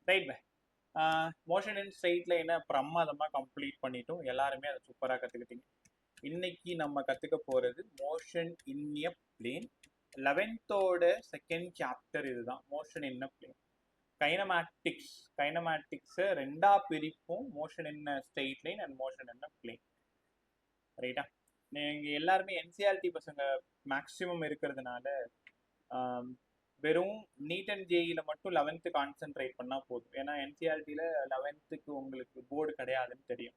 Right by. Motion in straight லைனை பிரமாதமாக complete பண்ணிட்டோம். எல்லாருமே அதை சூப்பராக கற்றுக்கிட்டீங்க. இன்னைக்கு நம்ம கற்றுக்க போகிறது மோஷன் இன் எ பிளேன். 11th செகண்ட் சாப்டர் இதுதான், மோஷன் இன் எ பிளேன். கைனமேட்டிக்ஸை ரெண்டா பிரிப்போம், motion in straight line and motion in plane. ரைட்டா? நீங்கள் எல்லாருமே என்சிஆர்டி பசங்க மேக்ஸிமம் இருக்கிறதுனால வெறும் நீட் அண்ட் ஜேஇயில் மட்டும் 11th கான்சென்ட்ரேட் பண்ணால் போதும். ஏன்னா என்சிஆர்டியில் 11th உங்களுக்கு போர்டு கிடையாதுன்னு தெரியும்.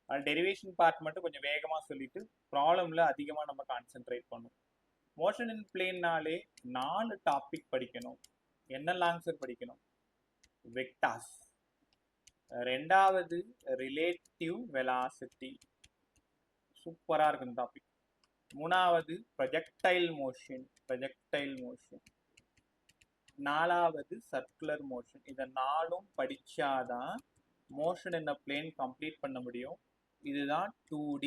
அது டெரிவேஷன் பார்ட் மட்டும் கொஞ்சம் வேகமாக சொல்லிட்டு ப்ராப்ளமில் அதிகமாக நம்ம கான்சென்ட்ரேட் பண்ணுவோம். மோஷன் இன் பிளேன்னாலே 4 டாபிக் படிக்கணும். என்னெல்லாம் சார் படிக்கணும்? வெக்டார்ஸ், ரெண்டாவது ரிலேட்டிவ் வெலாசிட்டி, சூப்பராக இருக்கும் டாபிக். மூணாவது ப்ரொஜெக்டைல் மோஷன், நாலாவது சர்க்குலர் மோஷன். இதை 4ம் படிச்சாதான் மோஷன் இன் பிளேன் கம்ப்ளீட் பண்ண முடியும். இதுதான் 2D.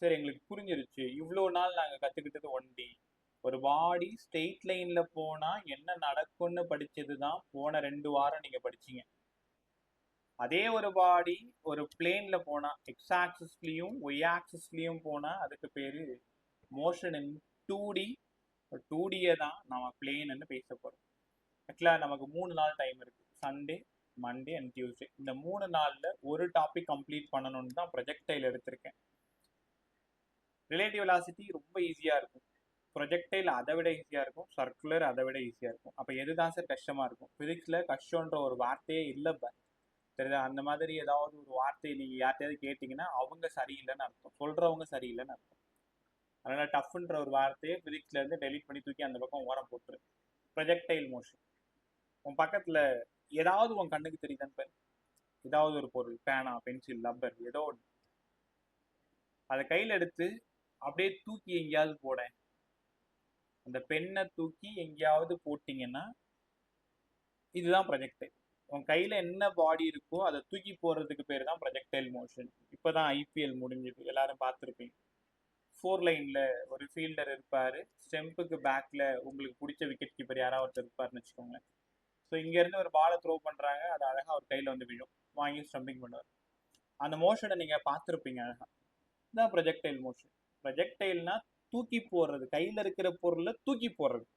சரி, எங்களுக்கு புரிஞ்சிருச்சு. இவ்வளோ நாள் நாங்கள் கற்றுக்கிட்டது 1D. ஒரு பாடி ஸ்ட்ரெயிட் லைனில் போனால் என்ன நடக்கும்னு படித்தது தான் போன 2 வாரம் நீங்கள் படிச்சீங்க. அதே ஒரு பாடி ஒரு பிளேனில் போனால், எக்ஸ் ஆக்சிஸ்லேயும் ஒய் ஆக்சிஸ்லேயும் போனால் அதுக்கு பேர் மோஷன் இன் 2D. 2Dயை தான் நம்ம பிளேன்னு பேச போகிறோம். ஆக்சுவலாக நமக்கு 3 நாள் டைம் இருக்குது, சண்டே, மண்டே அண்ட் டியூஸ்டே. இந்த 3 நாளில் ஒரு டாபிக் கம்ப்ளீட் பண்ணணும்னு தான் ப்ரொஜெக்டைல் எடுத்திருக்கேன். ரிலேட்டிவ் வெலாசிட்டி ரொம்ப ஈஸியாக இருக்கும், ப்ரொஜெக்டைல் அதை விட ஈஸியாக இருக்கும், சர்க்குலர் அதை விட ஈஸியாக இருக்கும். அப்போ எது தான் சார் கஷ்டமாக இருக்கும்? ஃபிசிக்ஸில் கஷ்டன்ற ஒரு வார்த்தையே இல்லை தெரியுதா? அந்த மாதிரி ஏதாவது ஒரு வார்த்தையை நீங்கள் யார்கிட்டயாவது கேட்டிங்கன்னா அவங்க சரியில்லைன்னு அர்த்தம், சொல்கிறவங்க சரியில்லைன்னு அர்த்தம். அதனால் டஃப்ன்ற ஒரு வார்த்தையை ஃபிசிக்ஸ்லேருந்து டெலிட் பண்ணி தூக்கி அந்த பக்கம் ஓரம் போட்டுரு. Projectile motion. உன் பக்கத்தில் ஏதாவது உன் கண்ணுக்கு தெரியுதான்னு பாரு. ஏதாவது ஒரு பொருள், பேனா, பென்சில், ரப்பர், ஏதோ ஒன்று, அதை கையில் எடுத்து அப்படியே தூக்கி எங்கேயாவது போட. அந்த பெண்ணை தூக்கி எங்கேயாவது போட்டிங்கன்னா இதுதான் ப்ரொஜெக்டைல். உன் கையில் என்ன பாடி இருக்கோ அதை தூக்கி போடுறதுக்கு பேர் தான் ப்ரொஜெக்டைல் மோஷன். இப்போ தான் ஐபிஎல் முடிஞ்சது, எல்லாரும் பார்த்துருப்பீங்க. 4 லைனில் ஒரு ஃபீல்டர் இருப்பார், ஸ்டெம்புக்கு பேக்கில் உங்களுக்கு பிடிச்ச விக்கெட் கீப்பர் யாராவது ஒருத்தர் இருப்பார்னு வச்சுக்கோங்க. ஸோ இங்கேருந்து ஒரு பாலை த்ரோ பண்ணுறாங்க, அது அழகாக ஒரு கையில் வந்து விழும், வாங்கி ஸ்டம்பிங் பண்ணுவார். அந்த மோஷனை நீங்கள் பார்த்துருப்பீங்க அழகாக. இதுதான் ப்ரொஜெக்டைல் மோஷன். ப்ரொஜெக்டைல்னா தூக்கி போடுறது, கையில் இருக்கிற பொருளை தூக்கி போடுறது.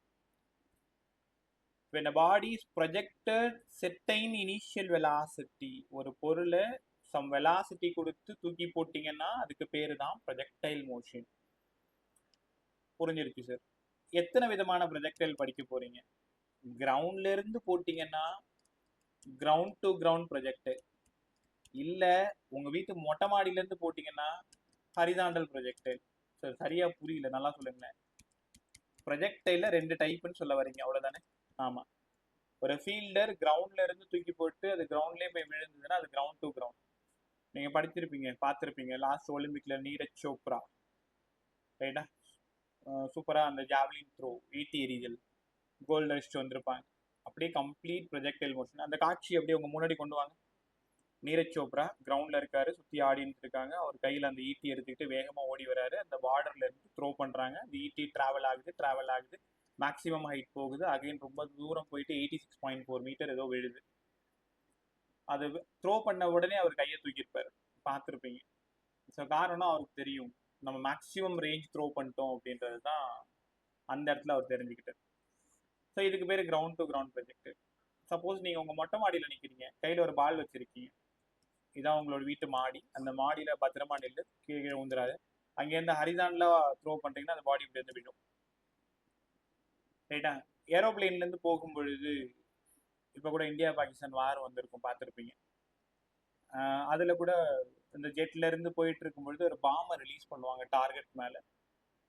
when a body is projected certain initial velocity, ஒரு பொருளை சம் வெலாசிட்டி கொடுத்து தூக்கி போட்டிங்கன்னா அதுக்கு பேர் தான் ப்ரொஜெக்டைல் மோஷன். புரிஞ்சிருச்சு சார்? எத்தனை விதமான ப்ரொஜெக்டைல் படிக்க போறீங்க? கிரவுண்ட்ல இருந்து போட்டிங்கன்னா கிரவுண்ட் டு கிரவுண்ட் ப்ரொஜெக்டைல், இல்லை உங்கள் வீட்டு மொட்டை மாடியிலேருந்து போட்டிங்கன்னா ஹரிசாண்டல் ப்ரொஜெக்டைல். சார் சரியா புரியல, நல்லா சொல்லுங்களேன். ப்ரொஜெக்டைலில் 2 டைப்புன்னு சொல்ல வரீங்க, அவ்வளோதானே? ஆமாம். ஒரு ஃபீல்டர் கிரவுண்ட்ல இருந்து தூக்கி போட்டு அது கிரவுண்ட்லேயே போய் விழுந்ததுன்னா அது கிரவுண்ட் டு கிரவுண்ட். நீங்கள் படிச்சிருப்பீங்க, பார்த்துருப்பீங்க, லாஸ்ட் ஒலிம்பிக்ல நீரஜ் சோப்ரா, ரைட்டா, சூப்பராக அந்த ஜாவ்லின் த்ரோ, ஈட்டி எறிதல், கோல்டு அடிச்சுட்டு வந்திருப்பாங்க. அப்படியே கம்ப்ளீட் ப்ரொஜெக்டைல் மோஷன். அந்த காட்சி அப்படியே உங்கள் முன்னாடி கொண்டு வாங்க. நீரஜ் சோப்ரா கிரவுண்டில் இருக்காரு, சுற்றி ஆடின்னு இருக்காங்க, அவர் கையில் அந்த ஈட்டி எடுத்துக்கிட்டு வேகமாக ஓடி வராரு, அந்த பார்டர்ல இருந்து த்ரோ பண்ணுறாங்க, அந்த ஈட்டி ட்ராவல் ஆகுது, மேக்ஸிமம் ஹைட் போகுது, அகைன் ரொம்ப தூரம் போயிட்டு 86.4 மீட்டர் ஏதோ விழுது. அது த்ரோ பண்ண உடனே அவர் கையை தூக்கியிருப்பார், பார்த்துருப்பீங்க. ஸோ காரணம் அவருக்கு தெரியும் நம்ம மேக்ஸிமம் ரேஞ்ச் த்ரோ பண்ணிட்டோம் அப்படின்றது தான் அந்த இடத்துல அவர் தெரிஞ்சுக்கிட்டார். ஸோ இதுக்கு பேர் ground to ground project. Suppose நீங்கள் உங்கள் மொட்டை மாடியில் நிற்கிறீங்க, கையில் ஒரு பால் வச்சுருக்கீங்க, இதான் உங்களோட வீட்டு மாடி, அந்த மாடியில் பத்திரமா நில்லு, கீழே ஊந்துடாது. அங்கேருந்து ஹரிசான்லாம் த்ரோ பண்ணுறீங்கன்னா அந்த பாடி இப்படி வந்து விடும், ரைட்டா? ஏரோப்ளைன்லேருந்து போகும் பொழுது இப்போ கூட இந்தியா பாகிஸ்தான் வார் வந்திருக்கும், பார்த்துருப்பீங்க. அதில் கூட இந்த ஜெட்லேருந்து போயிட்டு இருக்கும்பொழுது ஒரு பாம்பை ரிலீஸ் பண்ணுவாங்க டார்கெட் மேலே.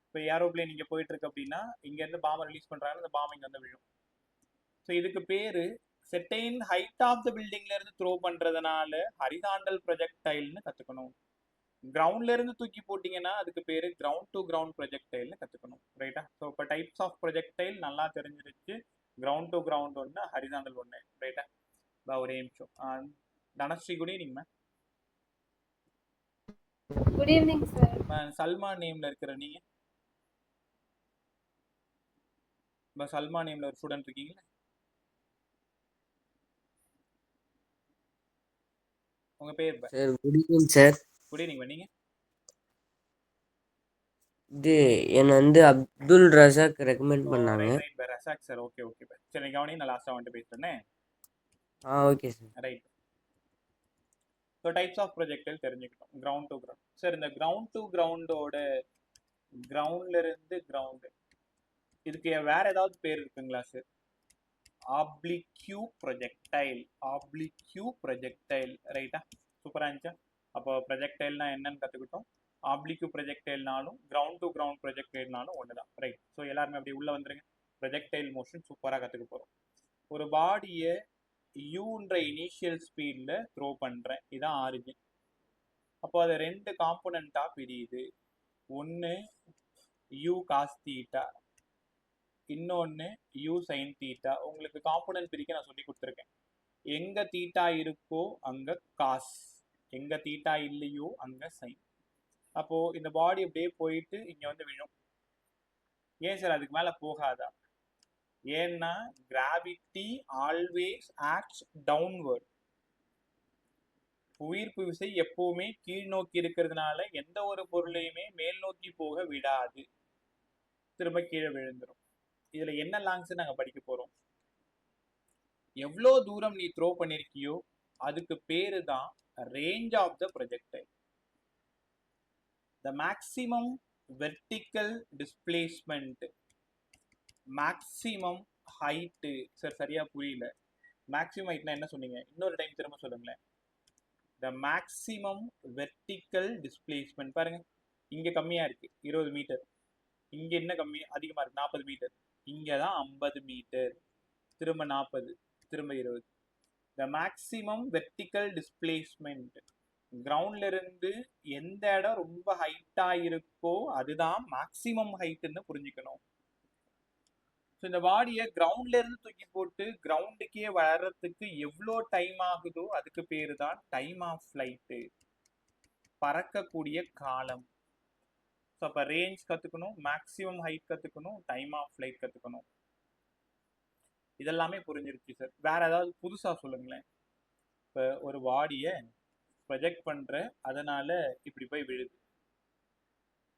இப்போ ஏரோப்ளைன் இங்கே போயிட்டு இருக்கு அப்படின்னா இங்கேருந்து பாம்பை ரிலீஸ் பண்ணுறாங்க, அந்த பாம்பு இங்கே வந்து விழும். ஸோ இதுக்கு பேர் செர்டைன் ஹைட் ஆஃப் த பில்டிங்ல இருந்து த்ரோ பண்ணுறதுனால ஹரிசாண்டல் ப்ரொஜெக்டைல்னு கற்றுக்கணும். கிரவுண்ட்ல இருந்து தூக்கி போட்டிங்கன்னா அதுக்கு பேர் கிரவுண்ட் டு கிரவுண்ட் ப்ரொஜெக்டைல்னு கற்றுக்கணும், ரைட்டா? ஸோ இப்போ டைப்ஸ் ஆஃப் ப்ரொஜெக்டைல் நல்லா தெரிஞ்சிருச்சு. கிரவுண்ட் டு கிரவுண்ட் ஒன்று, ஹரிசாண்டல் ஒன்று, ரைட்டா? ஒரே நிமிஷம். Dhanashree, good evening ma'am. Good evening sir. Salma நேம்ல இருக்கிற நீங்க? இப்போ சல்மா நேம்ல ஒரு ஸ்டூடெண்ட் இருக்கீங்களா? உங்க பேர் பா. Sir good evening sir. Good evening. நீங்க இது என்னை வந்து அப்துல் ரசாக் ரெக்கமெண்ட் பண்ணாங்க. ரைட் ரைட் பா, ரசாக் சார். ஓகே ஓகே பா. சரி நீங்க கவனிங்க, நான் லாஸ்ட்டாக வந்துட்டு பேசுறேனே. Okay sir. Right. So types of projectile தெரிஞ்சுக்கிட்டோம். Ground to ground. சார் இந்த கிரவுண்ட் டு கிரவுண்டோட கிரவுண்ட்ல இருந்து கிரவுண்டு, இதுக்கு வேற ஏதாவது பேர் இருக்குங்களா sir? Oblique projectile. Oblique projectile. ரைட்டா? சூப்பராக இருந்துச்சா? அப்போ ப்ரொஜெக்டைல்னா என்னன்னு கற்றுக்கிட்டோம். ஆப்ளிக்யூ ப்ரொஜெக்டைல்னாலும் கிரவுண்ட் டு கிரவுண்ட் ப்ரொஜெக்டைல்னாலும் ஒன்று தான். ரைட். ஸோ எல்லாருமே அப்படி உள்ளே வந்துருங்க. ப்ரொஜெக்டைல் மோஷன் சூப்பராக கற்றுக்க போகிறோம். ஒரு பாடியை யூன்ற இனிஷியல் ஸ்பீடில் த்ரோ பண்ணுறேன். இதான் ஆரிஜின். அப்போ அது ரெண்டு காம்போனண்ட்டாக பிரியுது. ஒன்று யூ காஸ் தீட்டா, இன்னொன்று யூ சைன் தீட்டா. உங்களுக்கு காம்போனன்ட் பிரிக்க நான் சொல்லி கொடுத்துருக்கேன். எங்கே தீட்டா இருக்கோ அங்கே காஸ், எங்கே தீட்டா இல்லையோ அங்கே சைன். அப்போது இந்த பாடி அப்படியே போயிட்டு இங்கே வந்து விழும். ஏன் சார் அதுக்கு மேலே போகாதா? ஏன்னா கிராவிட்டி ஆல்வேஸ் ஆக்ட்ஸ் டவுன்வர்ட். புவியீர்ப்பு விசை எப்பவுமே கீழ் நோக்கி இருக்கிறதுனால எந்த ஒரு பொருளையுமே மேல் நோக்கி போக விடாது, திரும்ப கீழே விழுந்துடும். இதுல என்ன லாங்ஸ் நாங்க படிக்க போறோம். எவ்வளோ தூரம் நீ த்ரோ பண்ணிருக்கியோ அதுக்கு பேரு தான் range of the projectile. The maximum vertical displacement, maximum height. Sir சரியா புரியல. மேக்சிமம் ஹைட்னா என்ன சொன்னீங்க? இன்னொரு டைம் திரும்ப சொல்லுங்களேன். த மேக்சிமம் வெர்டிக்கல் டிஸ்பிளேஸ்மெண்ட். பாருங்க, இங்க கம்மியா இருக்கு 20 மீட்டர், இங்க என்ன கம்மி அதிகமா இருக்கு 40 மீட்டர், இங்கதான் 50 மீட்டர், திரும்ப 40, திரும்ப 20. த மேக்சிமம் வெர்டிக்கல் டிஸ்பிளேஸ்மெண்ட், கிரவுண்ட்ல இருந்து எந்த இடம் ரொம்ப ஹைட்டா இருக்கோ அதுதான் மேக்சிமம் ஹைட்னு புரிஞ்சுக்கணும். ஸோ இந்த பாடியை கிரவுண்ட்ல இருந்து தூக்கி போட்டு கிரவுண்டுக்கே வர்றதுக்கு எவ்வளோ டைம் ஆகுதோ அதுக்கு பேரு தான் டைம் ஆஃப் ஃப்ளைட்டு, பறக்கக்கூடிய காலம். ஸோ அப்போ ரேஞ்ச் கற்றுக்கணும், மேக்ஸிமம் ஹைட் கற்றுக்கணும், டைம் ஆஃப் ஃப்ளைட் கற்றுக்கணும். இதெல்லாமே புரிஞ்சிருச்சு சார். வேற ஏதாவது புதுசாக சொல்லுங்களேன். இப்போ ஒரு பாடியை ப்ரொஜெக்ட் பண்ணுற, அதனால இப்படி போய் விழுது.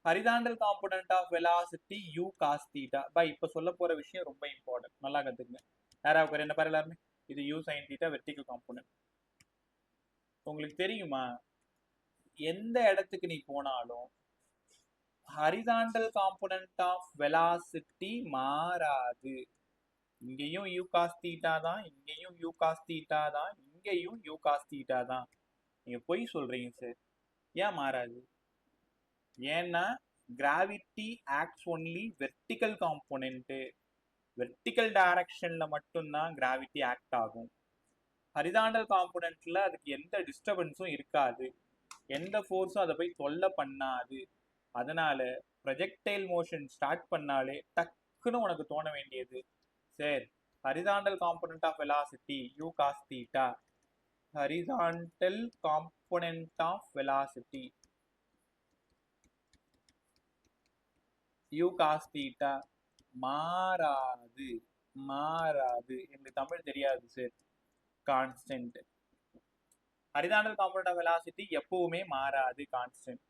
Horizontal component of velocity u cos theta. பை இப்போ சொல்ல போகிற விஷயம் ரொம்ப இம்பார்ட்டன்ட், நல்லா கற்றுக்குங்க. யாராவது என்ன பாரு எல்லாருமே, இது you sine theta vertical component. உங்களுக்கு தெரியுமா, எந்த இடத்துக்கு நீ போனாலும் ஹரிசாண்டல் காம்போனன்ட் ஆஃப் வெலாசிட்டி மாறாது. இங்கேயும் யூ காஸ் தீட்டா தான், இங்கேயும் யூ காஸ் தீட்டா தான், இங்கேயும் யூ காஸ் தீட்டா தான். நீங்க பொய் சொல்றீங்க சார். ஏன் மாறாது? ஏன்னா gravity acts only vertical component. Vertical டைரக்ஷன்ல மட்டும்தான் கிராவிட்டி ஆக்ட் ஆகும். ஹரிசாண்டல் காம்போனன்ட்ல அதுக்கு எந்த டிஸ்டர்பன்ஸும் இருக்காது, எந்த ஃபோர்ஸும் அதை போய் தொல்லை பண்ணாது. அதனால ப்ரொஜெக்டைல் மோஷன் ஸ்டார்ட் பண்ணாலே டக்குன்னு உனக்கு தோண வேண்டியது, sir horizontal component of velocity u cos theta. Horizontal component of velocity u cos theta மாறாது. மாறாது எனக்கு தமிழ் தெரியாது sir. Constant. Horizontal component of velocity எப்பவுமே மாறாது, கான்ஸ்டன்ட்.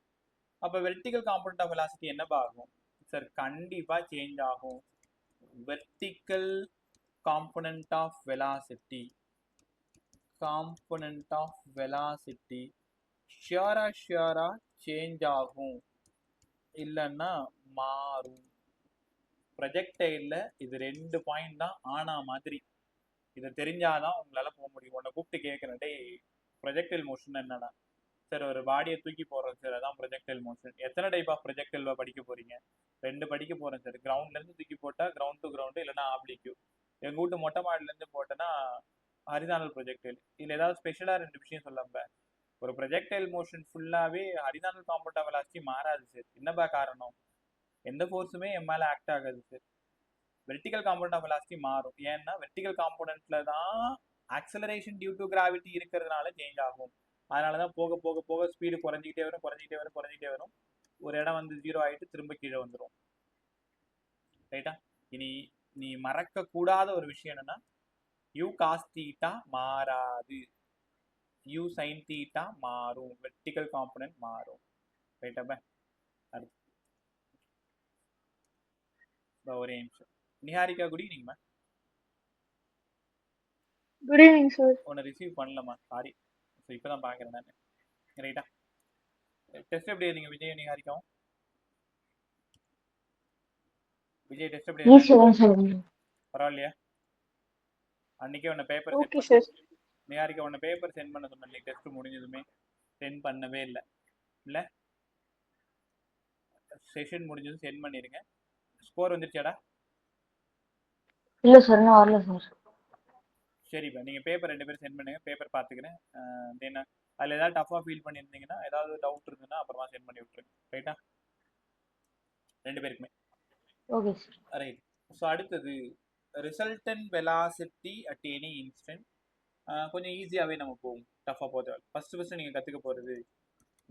அப்போ வெர்டிக்கல் காம்போனன்ட் ஆஃப் வெலாசிட்டி என்னப்பா ஆகும் சார்? கண்டிப்பா சேஞ்ச் ஆகும். Vertical component of velocity, component of velocity ஷியரா சேஞ்ச் ஆகும், இல்லைன்னா மாறும். ப்ரொஜெக்டைல இது 2 பாயிண்ட் தான் ஆனா மாதிரி. இதை தெரிஞ்சாதான் உங்களால போக முடியும். உன்னை கூப்பிட்டு கேட்குறேன், டே ப்ரொஜெக்டைல் மோஷன் என்னன்னா? சார் ஒரு பாடியை தூக்கி போடுறோம் சார், அதான் ப்ரொஜெக்டைல் மோஷன். எத்தனை டைப் ஆஃப் ப்ரொஜெக்டைல் படிக்க போறீங்க? 2 படிக்க போறேன் சார். கிரவுண்ட்ல இருந்து தூக்கி போட்டா கிரவுண்ட் டு கிரவுண்டு, இல்லைன்னா ஆப்ளிக்யூ. எங்க வீட்டு மொட்டை மாடில இருந்து போட்டேன்னா ஹரிசாண்டல் ப்ரொஜெக்டைல். இதுல ஏதாவது ஸ்பெஷலா 2 விஷயம் சொல்லம்ப. ஒரு ப்ரொஜெக்டைல் மோஷன் ஃபுல்லாவே ஹரிசாண்டல் காம்போனன்ட் ஆஃப் வெலாசிட்டி மாறாது சார். என்னப்பா காரணம்? எந்த ஃபோர்ஸுமே என் மேல ஆக்ட் ஆகாது sir. Vertical component of velocity மாறும். ஏன்னா வெர்டிக்கல் காம்போனன்ட்ல தான் ஆக்சலரேஷன் டியூ டு கிராவிட்டி இருக்கிறதுனால சேஞ்ச் ஆகும். அதனால தான் போக போக போக ஸ்பீடு குறைஞ்சிக்கிட்டே வரும், குறைஞ்சிக்கிட்டே வரும், குறைஞ்சிக்கிட்டே வரும். ஒரு இடம் வந்து 0 ஆகிட்டு திரும்ப கீழே வந்துடும். ரைட்டா? இனி நீ மறக்க கூடாத ஒரு விஷயம் என்னன்னா, யூ காஸ் தீட்டா மாறாது. u sin theta மாறும், வெர்டிக்கல் காம்பனன்ட் மாறும். ரைட்டாப்ப? அடுத்து ஒரே நிமிஷம். Niharika good evening ma'am. Good evening sir. உன்னை ரிசீவ் பண்ணலம்மா, சாரி. ஸோ இப்போ தான் பார்க்குறேன் நான். ரைட்டா? டெஸ்ட் எப்படி எழுதிங்க விஜய் நிஹாரிகாவும்? விஜய் டெஸ்ட் எப்படி எழுதிங்க? பரவாயில்லையா? அன்னைக்கே உன்னை paper sent okay sir. Niharika உன்னை பேப்பர் சென்ட் பண்ண சொன்னேன், டெஸ்ட் முடிஞ்சதுமே சென்ட் பண்ணவே இல்லை. இல்லை, செஷன் முடிஞ்சதும் சென்ட் பண்ணிடுங்க. ஸ்கோர் வந்துருச்சாடா? இல்ல சார், இன்னும் வரல சார். சரிப்பா, நீங்கள் பேப்பர் 2 பேரும் சென்ட் பண்ணுங்க, பேப்பர் பார்த்துக்கிறேன். தென் அதில் ஏதாவது டஃபாக ஃபீல் பண்ணியிருந்தீங்கன்னா, ஏதாவது டவுட் இருந்ததுன்னா அப்புறமா சென்ட் பண்ணி விட்ருங்க. ரைட்டா? 2 பேருக்குமே. Okay sir. ரைட். ஸோ அடுத்தது resultant velocity at any instant. கொஞ்சம் ஈஸியாகவே நம்ம போகும், டஃபாக போகிறது. ஃபஸ்ட்டு நீங்கள் கற்றுக்க போகிறது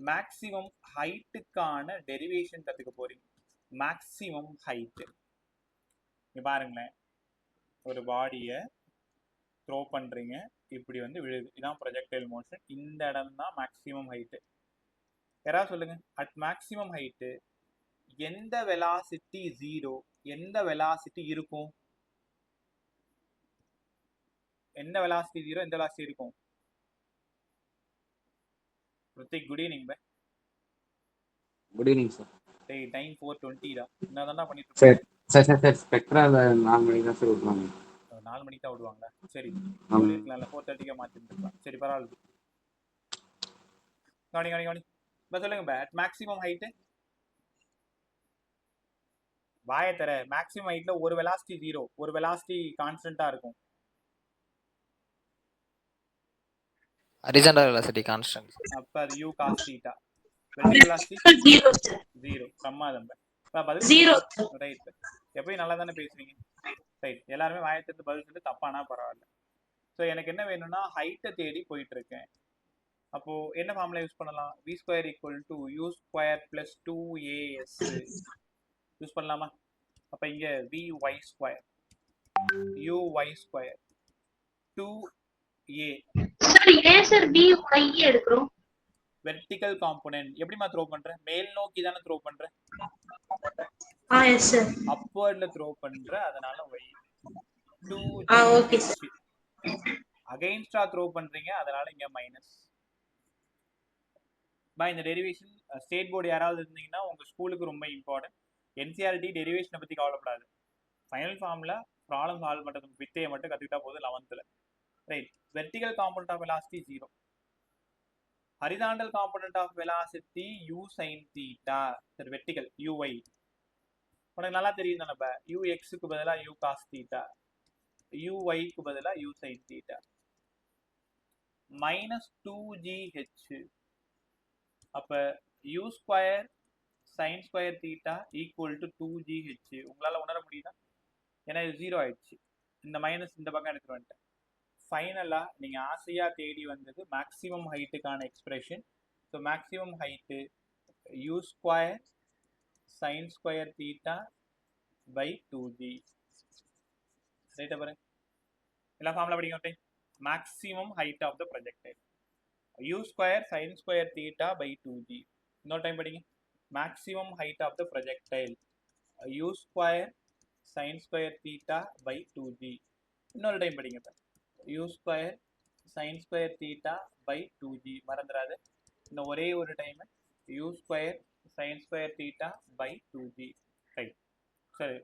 மேக்ஸிமம் ஹைட்டுக்கான டெரிவேஷன் கற்றுக்க போகிறீங்க. மேக்ஸிமம் ஹைட்டு இங்கே பாருங்களேன், ஒரு பாடியை த்ரோ பண்ணுறீங்க, இப்படி வந்து விழுது, இதான் ப்ரொஜெக்டைல் மோஷன். இந்த இடம் தான் மேக்ஸிமம் ஹைட்டு. யாராவது சொல்லுங்க, அட் மேக்ஸிமம் ஹைட்டு எந்த வெலாசிட்டி ஜீரோ, எந்த வெலாசிட்டி இருக்கும்? எந்த வெலாசிட்டி ஜீரோ, எந்த வெலாசிட்டி இருக்கும்? Hrithik good evening bye. Good evening sir. டேய் டைம் 4:20 தான், என்ன தானே பண்ணிட்டு சார் இருக்கீங்க? சார் சார் சார் ஸ்பெக்ட்ராவில் 4 மணிக்கு தான் சார் விட்ருவாங்க. 4 மணிக்கு தான் விடுவாங்களா? சரி, ஆமாம். இருக்கலாம்ல, 4:30 மாற்றிருந்துருக்கலாம். சரி பரவாயில்ல. கவனி கவனி கவனி இப்போ சொல்லுங்க பை, அட் மேக்ஸிமம் ஹைட்டு வாயை தர. மேக்ஸிமம் ஹைட்ல ஒரு வெலாசிட்டி ஜீரோ, ஒரு வெலாசிட்டி கான்ஸ்டன்டா இருக்கும். Horizontal velocity constant. அப்ப அது u cos theta. Vertical velocity zero. பிரமாதம். பதில் ஜீரோ. ரைட். எப்பயும் நல்லா தானே பேசுவீங்க. ரைட், எல்லாருமே வாயை திறந்து பதில் சொல்லி, தப்பானா பரவாயில்ல. ஸோ எனக்கு என்ன வேணும்னா ஹைட்டை தேடி போயிட்டு இருக்கேன். அப்போ என்ன ஃபார்முலா யூஸ் பண்ணலாம்? v square equal to u square plus 2as use பண்ணலாமா? அப்ப இங்க vy square uy square 2a. Sir ஏன் சார் vy எடுக்கிறோம்? வெர்டிகல் காம்போனன்ட் எப்படிமா த்ரோ பண்றேன்? மேல் நோக்கி தானே த்ரோ பண்றேன். Yes sir. அப்வர்ட்ல த்ரோ பண்ற, அதனால y. 2 okay sir. அகைன்ஸ்டா த்ரோ பண்றீங்க, அதனால இங்க மைனஸ். பை இந்த டெரிவேஷன் ஸ்டேட் போர்டு யாராவது இருந்தீங்கன்னா உங்க ஸ்கூலுக்கு ரொம்ப இம்பார்ட்டன்ட். என்சிஆர்டி டெரிவேஷனை பத்தி கவலைப்படாது, ஃபைனல் ஃபார்ம்ல ப்ராப்ளம் சால்வ் பண்றது வித்தையை மட்டும் கத்துக்கிட்டா போதும் 11th. Right. Vertical component of velocity 0. Horizontal component of velocity u sin theta. சரி, வெர்டிகல் uy உனக்கு நல்லா தெரியும் தானே. ux க்கு பதிலா u cos theta, uy க்கு பதிலா u sin theta. minus 2gh. அப்ப u square sin square theta equal to 2gh. உங்களால உணர முடியுதா? ஏன்னா இது 0 ஆயிடுச்சு, இந்த மைனஸ் இந்த பக்கம் எடுத்துட்டு வந்துட்டேன். ஃபைனலா நீங்க ஆசையா தேடி வந்தது மேக்ஸிமம் ஹைட்டுக்கான expression. So maximum height u square sin square theta by 2g. ரைட்டா பாருங்க, எல்லா ஃபார்முலா படிக்க. Maximum height of the projectile u square sin square theta by 2g. இன்னொரு டைம் படிங்க. Maximum height of the projectile u square sin square theta by 2g. இன்னொரு time படிங்க. u square sin square theta by 2g. மறந்துடாது. இன்னும் ஒரே ஒரு time u square sin square theta by 2g. Right. சரி,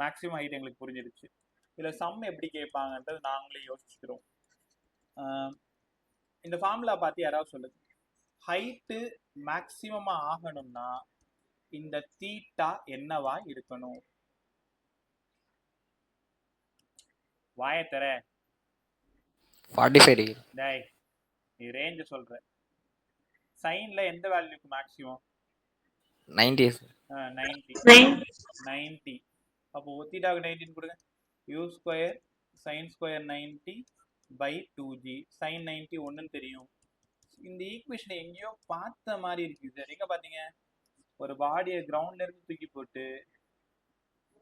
maximum height எங்களுக்கு புரிஞ்சிருச்சு. இதில் சம் எப்படி கேட்பாங்கன்றது நாங்களே யோசிச்சுக்கிறோம். இந்த ஃபார்முலா பார்த்து யாராவது சொல்லுங்க, ஹைட்டு மேக்ஸிமமா ஆகணும்னா இந்த தீட்டா என்னவா இருக்கணும்? வாயத்தர 45 டிகிரி. டேய், நீ ரேஞ்ச் சொல்ற. சைன்ல எந்த வேல்யூக்கு மேக்ஸிமம்? 90. 90. அப்போ தீட்டாவுக்கு 19 கொடுங்க. u square sin square 90 by 2g. sin 90 ஒன்றுன்னு தெரியும். இந்த ஈக்குவேஷனை எங்கேயோ பார்த்த மாதிரி இருக்குது சார். எங்க பார்த்தீங்க? ஒரு பாடியை கிரவுண்ட்ல இருந்து தூக்கி போட்டு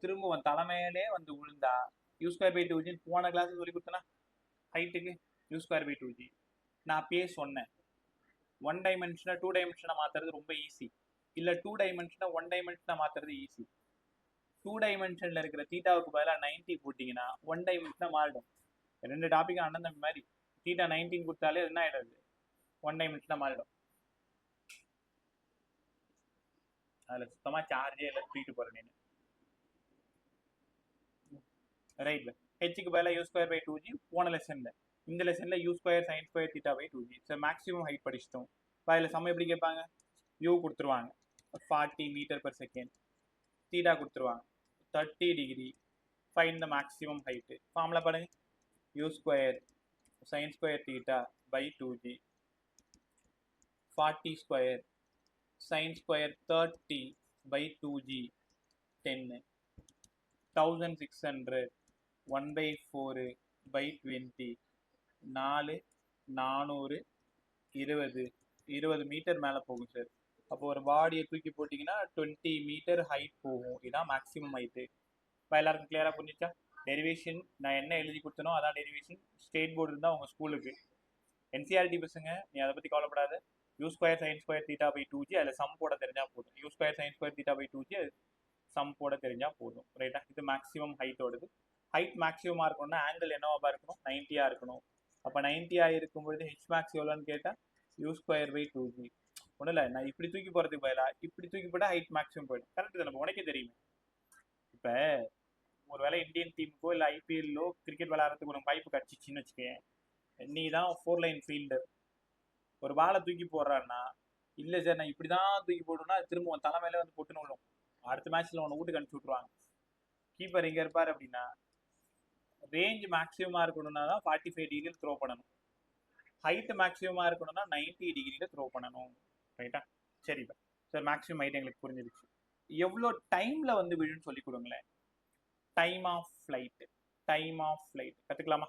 திரும்ப தலைமையிலே வந்து விழுந்தா u ஸ்கொயர் பை 2g போன கிளாஸ் சொல்லி கொடுத்தனா ஹைட்டுக்கு u ஸ்கொயர் பை 2g. நான் அப்பயே சொன்னேன், 1 டைமென்ஷனை 2 டைமென்ஷனை மாற்றுறது ரொம்ப ஈஸி, இல்லை 2 டைமென்ஷனை 1 டைமென்ஷனை மாற்றுறது ஈஸி. 2 டைமென்ஷனில் இருக்கிற தீட்டாவுக்கு பதிலாக 90 போட்டிங்கன்னா 1 டைமென்ஷனாக மாறிடும். 2 டாபிக் அண்ணன் தம்பி மாதிரி, தீட்டா 19 கொடுத்தாலே என்ன ஆகிடுது, 1 டைமென்ஷனாக மாறிடும். அதில் சுத்தமாக சார்ஜே இல்லை, தூக்கிட்டு போகிறேன் நீ. ரைட்ல ஹெச்சுக்கு பதிலாக u²/2g போன லெசனில், இந்த லெசனில் u² sin² θ/2g. So maximum height படிச்சிட்டோம். இப்போ அதில் சமம் எப்படி கேட்பாங்க, u கொடுத்துருவாங்க 40 m/s, தீட்டா கொடுத்துருவாங்க 30 degree, find the maximum height. Formula பாருங்க, u² sin² θ/2g 40² sin² 30/2g 10, 1600 1/4/20, 4 400 20 metre மேலே போகும் சார். அப்போ ஒரு பாடியை தூக்கி போட்டிங்கன்னா 20 மீட்டர் ஹைட் போகும். இதுதான் மேக்ஸிமம் ஹைட்டு. இப்போ எல்லாருக்கும் கிளியராக புரிஞ்சிச்சா? டெரிவேஷன் நான் என்ன எழுதி கொடுத்தனோ அதான் டெரிவேஷன். ஸ்டேட் போர்டு இருந்தால் உங்கள் ஸ்கூலுக்கு. என்சிஆர்டி பசங்க நீ அதை பற்றி கவலைப்படாத. u² sin² θ/2g அதில் சம் போட தெரிஞ்சால் போதும். u² sin² θ/2g சம் போட தெரிஞ்சால் போதும். ரைட்டா? இது மேக்ஸிமம் ஹைட்டோடது. ஹைட் மேக்ஸிமமாக இருக்கணும்னா ஆங்கிள் என்னவாக இருக்கணும், 90 இருக்கணும். அப்போ 90 இருக்கும்பொழுது ஹெச் மேக்ஸ் எவ்வளோன்னு கேட்டால் u²/2g. ஒன்றும் இல்லை, நான் இப்படி தூக்கி போகிறதுக்கு பதிலாக இப்படி தூக்கி போட்டால் ஹைட் மேக்ஸிமம் போயிடும். கரெக்டு தானே? உனக்கே தெரியுமே. இப்போ ஒரு வேளை இந்தியன் டீமுக்கோ இல்லை ஐபிஎல்லோ கிரிக்கெட் விளையாடுறதுக்கு உனக்கு வாய்ப்பு கிடச்சிச்சின்னு வச்சுக்கேன், நீ தான் 4 லைன் ஃபீல்டர். ஒரு பாலை தூக்கி போடுறான்னா, இல்லை சார் நான் இப்படி தான் தூக்கி போடணும்னா திரும்ப உன் தலைமையில வந்து போட்டுன்னு விழும். அடுத்த மேட்ச்சில் உன்னை வீட்டுக்கு அனுப்பிச்சி விட்ருவாங்க. கீப்பர் இங்கே இருப்பார் அப்படின்னா ரேஞ்ச் மேக்ஸிமமாக இருக்கணும்னா தான் 45 டிகிரியில் த்ரோ பண்ணணும். ஹைட்டு மேக்ஸிமமாக இருக்கணும்னா 90 டிகிரியில் த்ரோ பண்ணணும். ரைட்டா? சரிப்பா சார், மேக்ஸிமம் ஹைட் எங்களுக்கு புரிஞ்சிருச்சு. எவ்வளோ டைமில் வந்து விழுன்னு சொல்லி கொடுங்களேன். டைம் ஆஃப் ஃப்ளைட் கற்றுக்கலாமா?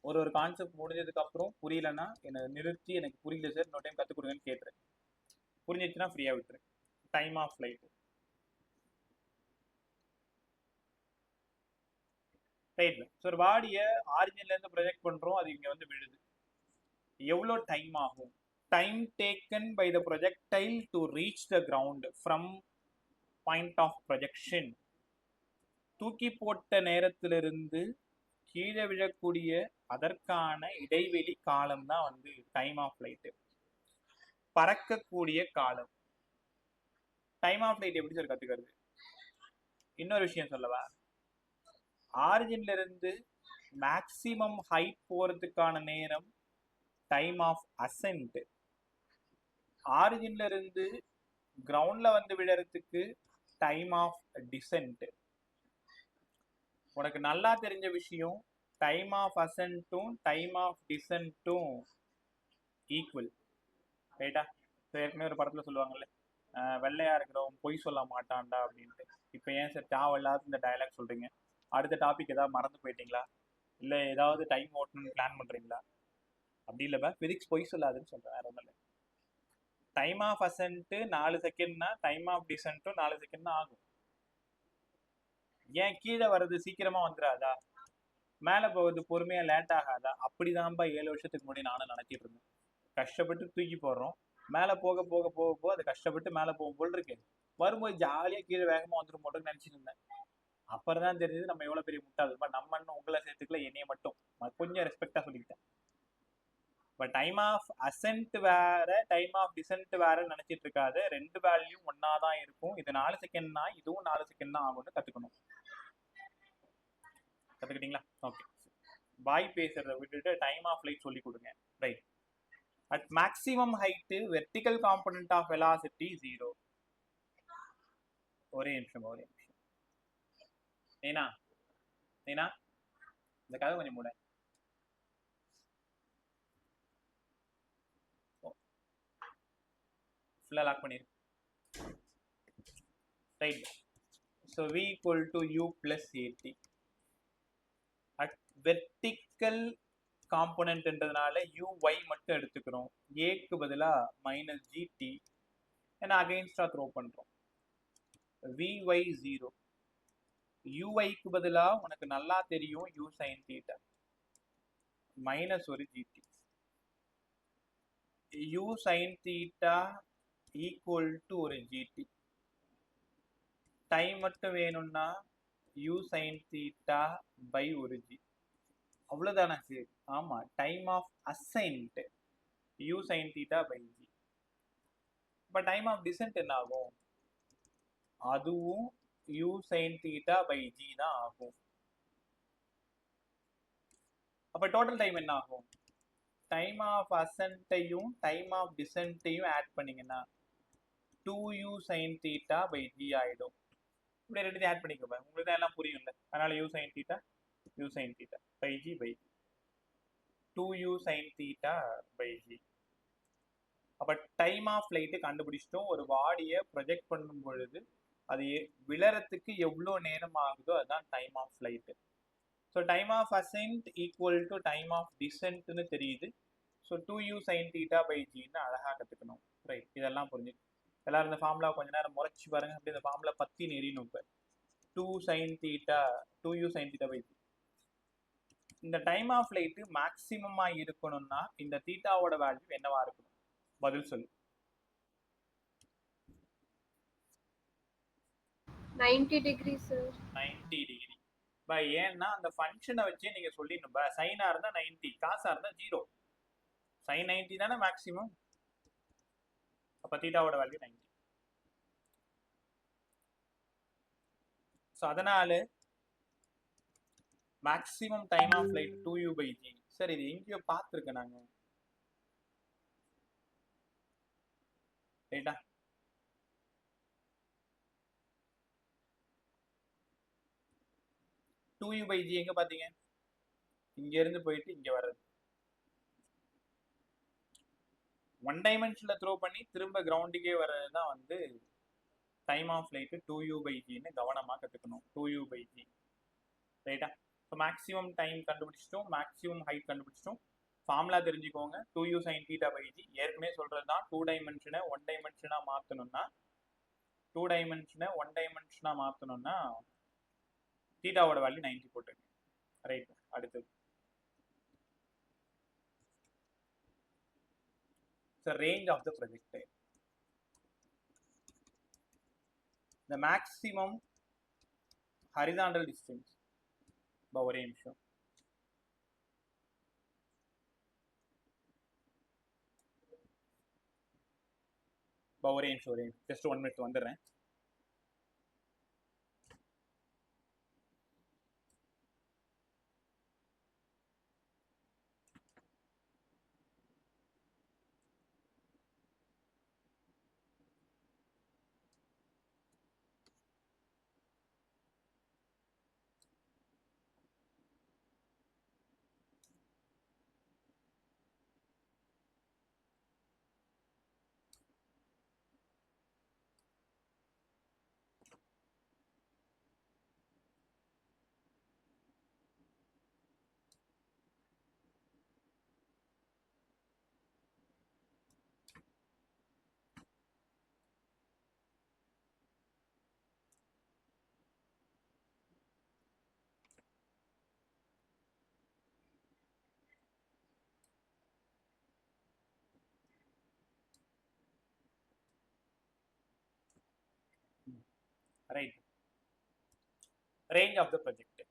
ஒரு கான்செப்ட் முடிஞ்சதுக்கு அப்புறம் புரியலன்னா என்னை நிறுத்தி எனக்கு புரியல சார் இன்னொரு டைம் கற்றுக் கொடுங்கன்னு கேட்டுரு. புரிஞ்சிச்சுன்னா ஃப்ரீயாக விட்டுரு. Time of flight. ரைட்ல ஸோ ஒரு பாடியை ஆரிஜின்லேருந்து ப்ரொஜெக்ட் பண்ணுறோம், அது இங்கே வந்து விழுது. எவ்வளோ டைம் ஆகும்? Time taken by the projectile to reach the ground from point of projection. தூக்கி போட்ட நேரத்திலிருந்து கீழே விழக்கூடிய அதற்கான இடைவெளி காலம் தான் வந்து டைம் ஆஃப் ஃப்ளைட்டு. பறக்கக்கூடிய காலம். டைம் ஆஃப் ஃப்ளைட் எப்படி சார் கற்றுக்கிறது? இன்னொரு விஷயம் சொல்லவா? ஆரிஜின்ல இருந்து மேக்சிமம் ஹைட் போகிறதுக்கான நேரம் டைம் ஆஃப் அசென்ட். ஆரிஜின்ல இருந்து கிரவுண்டில் வந்து விழறதுக்கு டைம் ஆஃப் டிசென்ட். உனக்கு நல்லா தெரிஞ்ச விஷயம், டைம் ஆஃப் அசென்ட்டும் டைம் ஆஃப் டிசென்ட்டும் ஈக்குவல். ரைட்டா? ஏற்கனவே ஒரு படத்தில் சொல்லுவாங்கல்ல, வெள்ளையா இருக்கிறவன் பொய் சொல்ல மாட்டான்டா அப்படின்ட்டு. இப்போ ஏன் சார் தேவையில்லாத இந்த டயலாக் சொல்கிறீங்க? அடுத்த டாபிக் ஏதாவது மறந்து போயிட்டீங்களா, இல்லை ஏதாவது டைம் ஓட்டணும்னு பிளான் பண்ணுறீங்களா? அப்படி இல்லைப்பா, ஃபிசிக்ஸ் பொய் சொல்லாதுன்னு சொல்கிறேன், வேற ஒன்றும் இல்லை. டைம் ஆஃப் அசென்ட்டு 4 செகண்ட்னா டைம் ஆஃப் டிசென்ட்டும் 4 செகண்ட் தான் ஆகும். ஏன் கீழே வர்றது சீக்கிரமாக வந்துடாதா, மேலே போகிறது பொறுமையாக லேட் ஆகாதா? அப்படிதான்ப்பா 7 வருஷத்துக்கு முன்னாடி நானும் நினச்சிட்டு இருந்தேன். கஷ்டப்பட்டு தூக்கி போடுறோம், மேலே போக போக போக போக அது கஷ்டப்பட்டு மேலே போகும் போல் இருக்கு, வரும்போது ஜாலியாக கீழே வேகமாக வந்துடும் போட்டுன்னு நினச்சிட்டு இருந்தேன். அப்புறம் தான் தெரிஞ்சது நம்ம எவ்வளோ பெரிய முட்டாள். நம்ம இன்னும் உங்களை சேர்த்துக்கல, என்னைய மட்டும் கொஞ்சம் ரெஸ்பெக்டாக சொல்லிக்கிட்டேன். இப்போ டைம் ஆஃப் அசென்ட் வேற டைம் ஆஃப் டிசென்ட் வேறன்னு நினச்சிட்டு இருக்காது. 2 வேல்யூம் ஒன்றா தான் இருக்கும். இது 4 செகண்ட்னா இதுவும் 4 செகண்ட் தான் ஆகும்னு கற்றுக்கணும். கற்றுக்கிட்டீங்களா? ஓகே. பாய் பேசுறதை விட்டுட்டு டைம் ஆஃப் ஃப்ளைட் சொல்லி கொடுங்க. Right. At maximum height vertical component of velocity 0. ஒரே நிமிஷம். நீனா இந்த கதை கொஞ்சம் மூட. ஃபுல்லாக லாக் பண்ணிரு. Right. So v equal to u plus at. At vertical காம்பனன்ட்ன்றதுனால uy மட்டும் எடுத்துக்கிறோம். ஏக்கு பதிலாக -gt. ஏன்னா அகெயின்ஸ்டாக த்ரோ பண்ணுறோம். vy 0. uy க்கு பதிலாக உனக்கு நல்லா தெரியும் u sin θ. மைனஸ் ஒரு g t. u sin theta equal to ஒரு ஜிடி. டைம் மட்டும் வேணும்னா u sin தீட்டா பை ஒரு ஜி. அவ்வளோதானா சார்? ஆமாம், time of ascent u sin theta by g. இப்போ டைம் ஆஃப் டிசென்ட் என்ன ஆகும்? அதுவும் u sin theta by g தான் ஆகும். அப்போ டோட்டல் டைம் என்ன ஆகும்? டைம் ஆஃப் அசென்ட்டையும் டைம் ஆஃப் டிசென்ட்டையும் ஆட் பண்ணிங்கன்னா 2u sin theta by G ஆகிடும். இப்படி ரெண்டு ஆட் பண்ணிக்கோங்க, உங்களுக்கு தான் எல்லாம் புரியும்ல. அதனால u sin theta by g 2u sin theta by g. அப்போ டைம் ஆஃப் ஃப்ளைட்டு கண்டுபிடிச்சிட்டோம். ஒரு பாடியை ப்ரொஜெக்ட் பண்ணும் பொழுது அது விழறதுக்கு எவ்வளோ நேரம் ஆகுதோ அதுதான் time of flight. So time of ascent equal to time of டிசென்ட்னு தெரியுது. So 2u sin theta by ஜின்னு அழகாக கற்றுக்கணும். ரைட், இதெல்லாம் புரிஞ்சு எல்லாரும் இந்த ஃபார்முலா கொஞ்ச நேரம் முறைச்சி பாருங்க. அப்படி இந்த ஃபார்முலா பற்றி நெறியணும். இப்போ 2u sin theta by g. இந்த டைம் ஆஃப் ஃப்ளைட்டு மேக்ஸிமமாக இருக்கணும்னா இந்த தீட்டாவோட வேல்யூ என்னவா இருக்கணும்? பதில் சொல்லு. 90 degree sir. 90 டிகிரி. ஏன்னா அந்த ஃபங்க்ஷனை வச்சே நீங்கள் சொல்லிடணும். சைனாக இருந்தால் 90, காசாக இருந்தால் 0. sin 90 தானே மேக்ஸிமம். அப்போ தீட்டாவோட வேல்யூ 90. ஸோ அதனால maximum time of flight 2u by g. Sir இது எங்கேயோ பார்த்துருக்கேன் நாங்கள். ரைட்டா? டூ யூ பை ஜி எங்கே பார்த்தீங்க? இங்கேருந்து போயிட்டு இங்கே வர்றது. ஒன் டைமென்ஷனில் த்ரோ பண்ணி திரும்ப கிரவுண்டுக்கே வர்றது தான் வந்து time of flight 2u by ஜின்னு கவனமாக கற்றுக்கணும். 2u by g. ரைட்டா? ஸோ மேக்ஸிமம் டைம் கண்டுபிடிச்சிட்டோம், மேக்ஸிமம் ஹைட் கண்டுபிடிச்சிட்டோம். ஃபார்முலா தெரிஞ்சுக்கோங்க. 2u sin theta by G ஏற்கனவே சொல்கிறது தான். 2 டைமென்ஷனை 1 டைமென்ஷனாக மாற்றணும்னா தீட்டாவோட வேல்யூ 90 போட்டுருங்க. ரைட், அடுத்தது range of the projectile. The maximum horizontal distance. ஒரே நிமிஷம். ஜஸ்ட் 1 minute வந்துடுறேன். Right, range of the project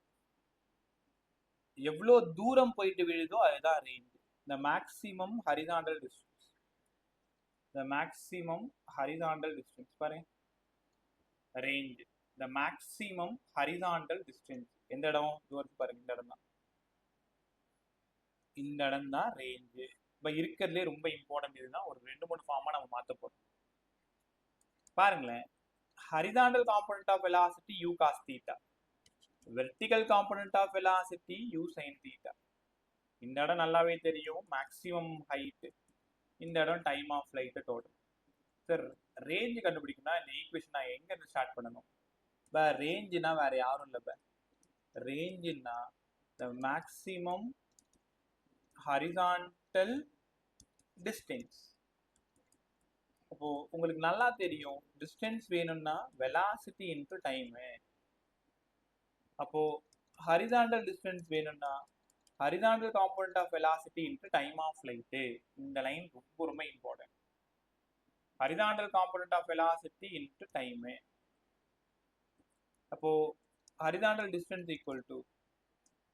எவ்வளோ தூரம் போயிட்டு விழுதோ அதுதான் range. The maximum horizontal distance பாருங்க, range. The maximum horizontal distance எந்த இடம்? தூரத்து பாருங்க, இந்த இடம் தான் ரேஞ்சு. இப்போ இருக்கிறதுலே ரொம்ப இம்பார்ட்டன்ட் இதுதான். ஒரு 2-3 ஃபார்மாக நம்ம மாற்ற போகிறோம். பாருங்களேன், horizontal component of velocity u cos theta, vertical component of velocity u sin theta. இந்த இடம் நல்லாவே தெரியும், மேக்ஸிமம் ஹைட். இந்த இடம் time of flight total. Sir range கண்டுபிடிக்கணும்னா இந்த ஈக்குவேஷன் நான் எங்கேருந்து ஸ்டார்ட் பண்ணணும்? ரேஞ்சுனா வேற யாரும் இல்லை. ரேஞ்சுன்னா த மேக்ஸிமம் ஹரிசாண்டல் டிஸ்டன்ஸ். அப்போ உங்களுக்கு நல்லா தெரியும், டிஸ்டன்ஸ் வேணும்னா வெலாசிட்டி இன்ட்டு டைமு. அப்போ ஹரிசாண்டல் டிஸ்டன்ஸ் வேணும்னா horizontal component of velocity into time of flight. இந்த லைன் ரொம்ப ரொம்ப important. Horizontal component of velocity into time. அப்போ horizontal distance equal to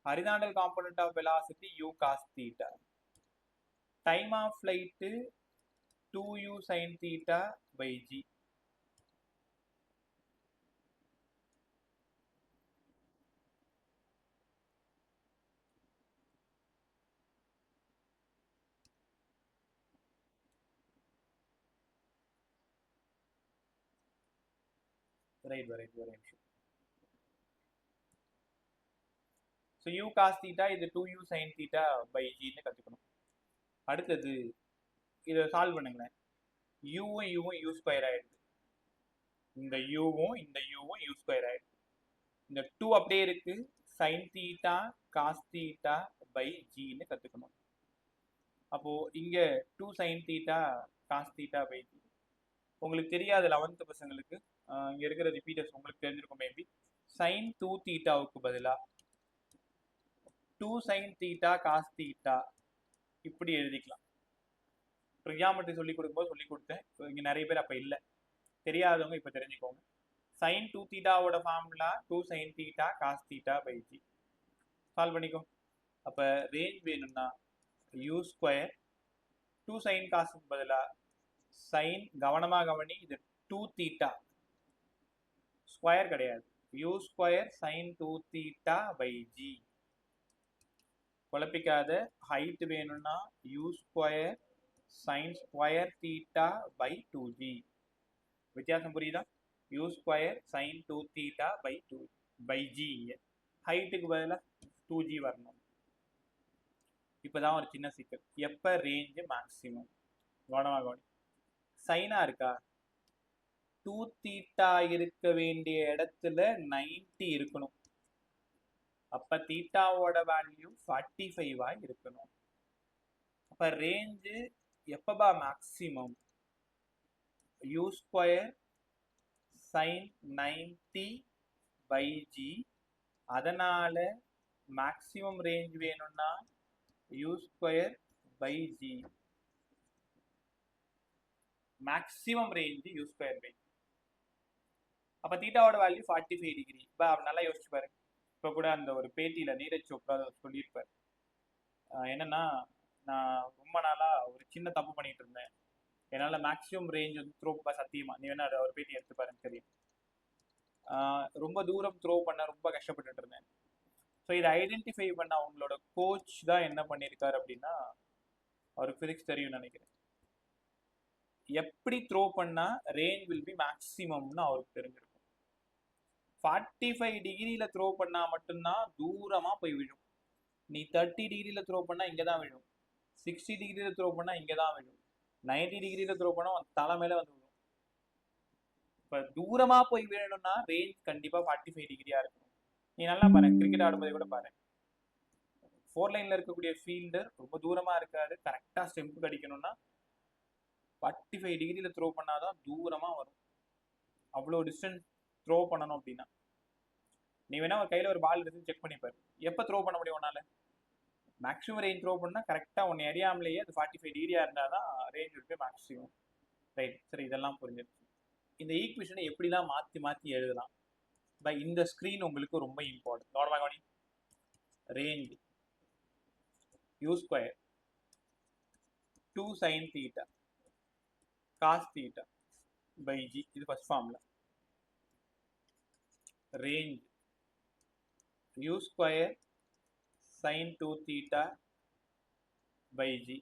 horizontal component of velocity u cos theta, time of flight 2u sin theta by g. Right. So u cos theta இது 2u sin theta by g ன்னு கத்துக்கணும். அடுத்தது இதை solve பண்ணுங்களேன். uவும் uவும் u square ஆயிடுது. இந்த uவும் இந்த uவும் u square ஆயிடுது. இந்த 2 அப்படியே இருக்கு. sin theta cos theta by g ன்னு கத்துக்கணும். அப்போ இங்க 2 sin theta cos theta by g. உங்களுக்கு தெரியாது 11th பசங்களுக்கு, இங்க இருக்கிற ரிப்பீட்டர்ஸ் உங்களுக்கு தெரிஞ்சிருக்கும். மேபி sin 2 தீட்டாவுக்கு பதிலா 2 sin theta cos theta இப்படி எழுதிக்கலாம். ட்ரிகாமெட்ரி சொல்லி கொடுக்கும்போது சொல்லி கொடுத்தேன். இங்க நிறைய பேர் அப்ப இல்லை, தெரியாதவங்க இப்ப தெரிஞ்சுக்கோங்க. sin 2 தீட்டாவோட formula 2 sin theta cos theta by g. Solve பண்ணிக்கோ. அப்ப ரேஞ்ச் வேணும்னா u ஸ்கொயர் 2 sin காசுக்கு பதிலா sin, கவனமா கவனி, இது 2 தீட்டா ஸ்கொயர் கிடையாது, u square sin 2 theta by g. குழப்பிக்காத. ஹைட் வேணும்னா u square sin square theta by 2g. வித்தியாசம் புரியுதா? u square sin 2 theta by g. ஹைட்டுக்கு பதிலாக 2g வரணும். இப்போதான் ஒரு சின்ன சிக்கல். எப்போ ரேஞ்சு மேக்ஸிமம்? கவனமாக கவனி. சைனா இருக்கா? 2 தீட்டா இருக்க வேண்டிய இடத்துல 90 இருக்கணும். அப்ப தீட்டாவோட வேல்யூ 45 இருக்கணும். அப்ப ரேஞ்சு எப்பபா maximum? u square sin 90 by g. அதனால மேக்ஸிமம் ரேஞ்ச் வேணும்னா u square by g. Maximum range u square by g. அப்ப தீட்டாவோட வேல்யூ 45 டிகிரி. இப்போ நல்லா யோசிச்சு பாருங்க. இப்போ கூட அந்த ஒரு பேட்டியில நீரஜ் சோப்ரா சொல்லியிருப்பார். என்னன்னா, நான் ரொம்ப நாளா ஒரு சின்ன தப்பு பண்ணிட்டு இருந்தேன். என்னால் மேக்ஸிமம் ரேஞ்ச் வந்து த்ரோ சத்தியமா, நீ வேணா ஒரு பேட்டி எடுத்து பாருங்க தெரியும். ரொம்ப தூரம் த்ரோ பண்ண ரொம்ப கஷ்டப்பட்டுட்டு இருந்தேன். ஸோ இதை ஐடென்டிஃபை பண்ண அவங்களோட கோச் தான் என்ன பண்ணியிருக்காரு அப்படின்னா, அவருக்கு ஃபிசிக்ஸ் தெரியும்னு நினைக்கிறேன். எப்படி த்ரோ பண்ணா ரேஞ்ச் வில் பி மேக்ஸிமம்னு அவருக்கு தெரிஞ்சிருக்கும். 45 டிகிரியில் த்ரோ பண்ணா மட்டும்தான் தூரமாக போய் விழும். நீ 30 டிகிரியில் த்ரோ பண்ணால் இங்கே தான் விழும், 60 டிகிரியில் த்ரோ பண்ணால் இங்கே தான் விழும், 90 டிகிரியில் த்ரோ பண்ணால் தலை மேலே வந்து விழும். இப்போ தூரமாக போய் விழணும்னா ரேஞ்ச் கண்டிப்பாக 45 டிகிரியாக இருக்கணும். நீ நல்லா பாரு, கிரிக்கெட் ஆடும்போது கூட பாரு, 4 லைனில் இருக்கக்கூடிய ஃபீல்டர் ரொம்ப தூரமாக இருக்காது, கரெக்டாக ஸ்டெம்பு கடிக்கணும்னா 45 டிகிரியில் த்ரோ பண்ணாதான் தூரமாக வரும். அவ்வளோ டிஸ்டன்ஸ் த்ரோ பண்ணணும் அப்படின்னா நீ வேணா ஒரு கையில் ஒரு பால் எடுத்து செக் பண்ணிப்பாரு. எப்போ த்ரோ பண்ண முடியும் உன்னால? மேக்ஸிமம் ரேஞ்ச் த்ரோ பண்ணால் கரெக்டாக ஒன்று அறியாமலேயே அது 45 டிகிரியாக இருந்தால் தான் ரேஞ்ச் இருக்கு மேக்ஸிமம். ரைட், சரி, இதெல்லாம் புரிஞ்சிருச்சு. இந்த ஈக்குவேஷனை எப்படிலாம் மாற்றி மாற்றி எழுதலாம்? பை இந்த ஸ்க்ரீன் உங்களுக்கு ரொம்ப இம்பார்ட்டன்ட். கவனமாக range u square 2 sin theta cos theta by g. இது first formula. Range u square sin 2 theta by g.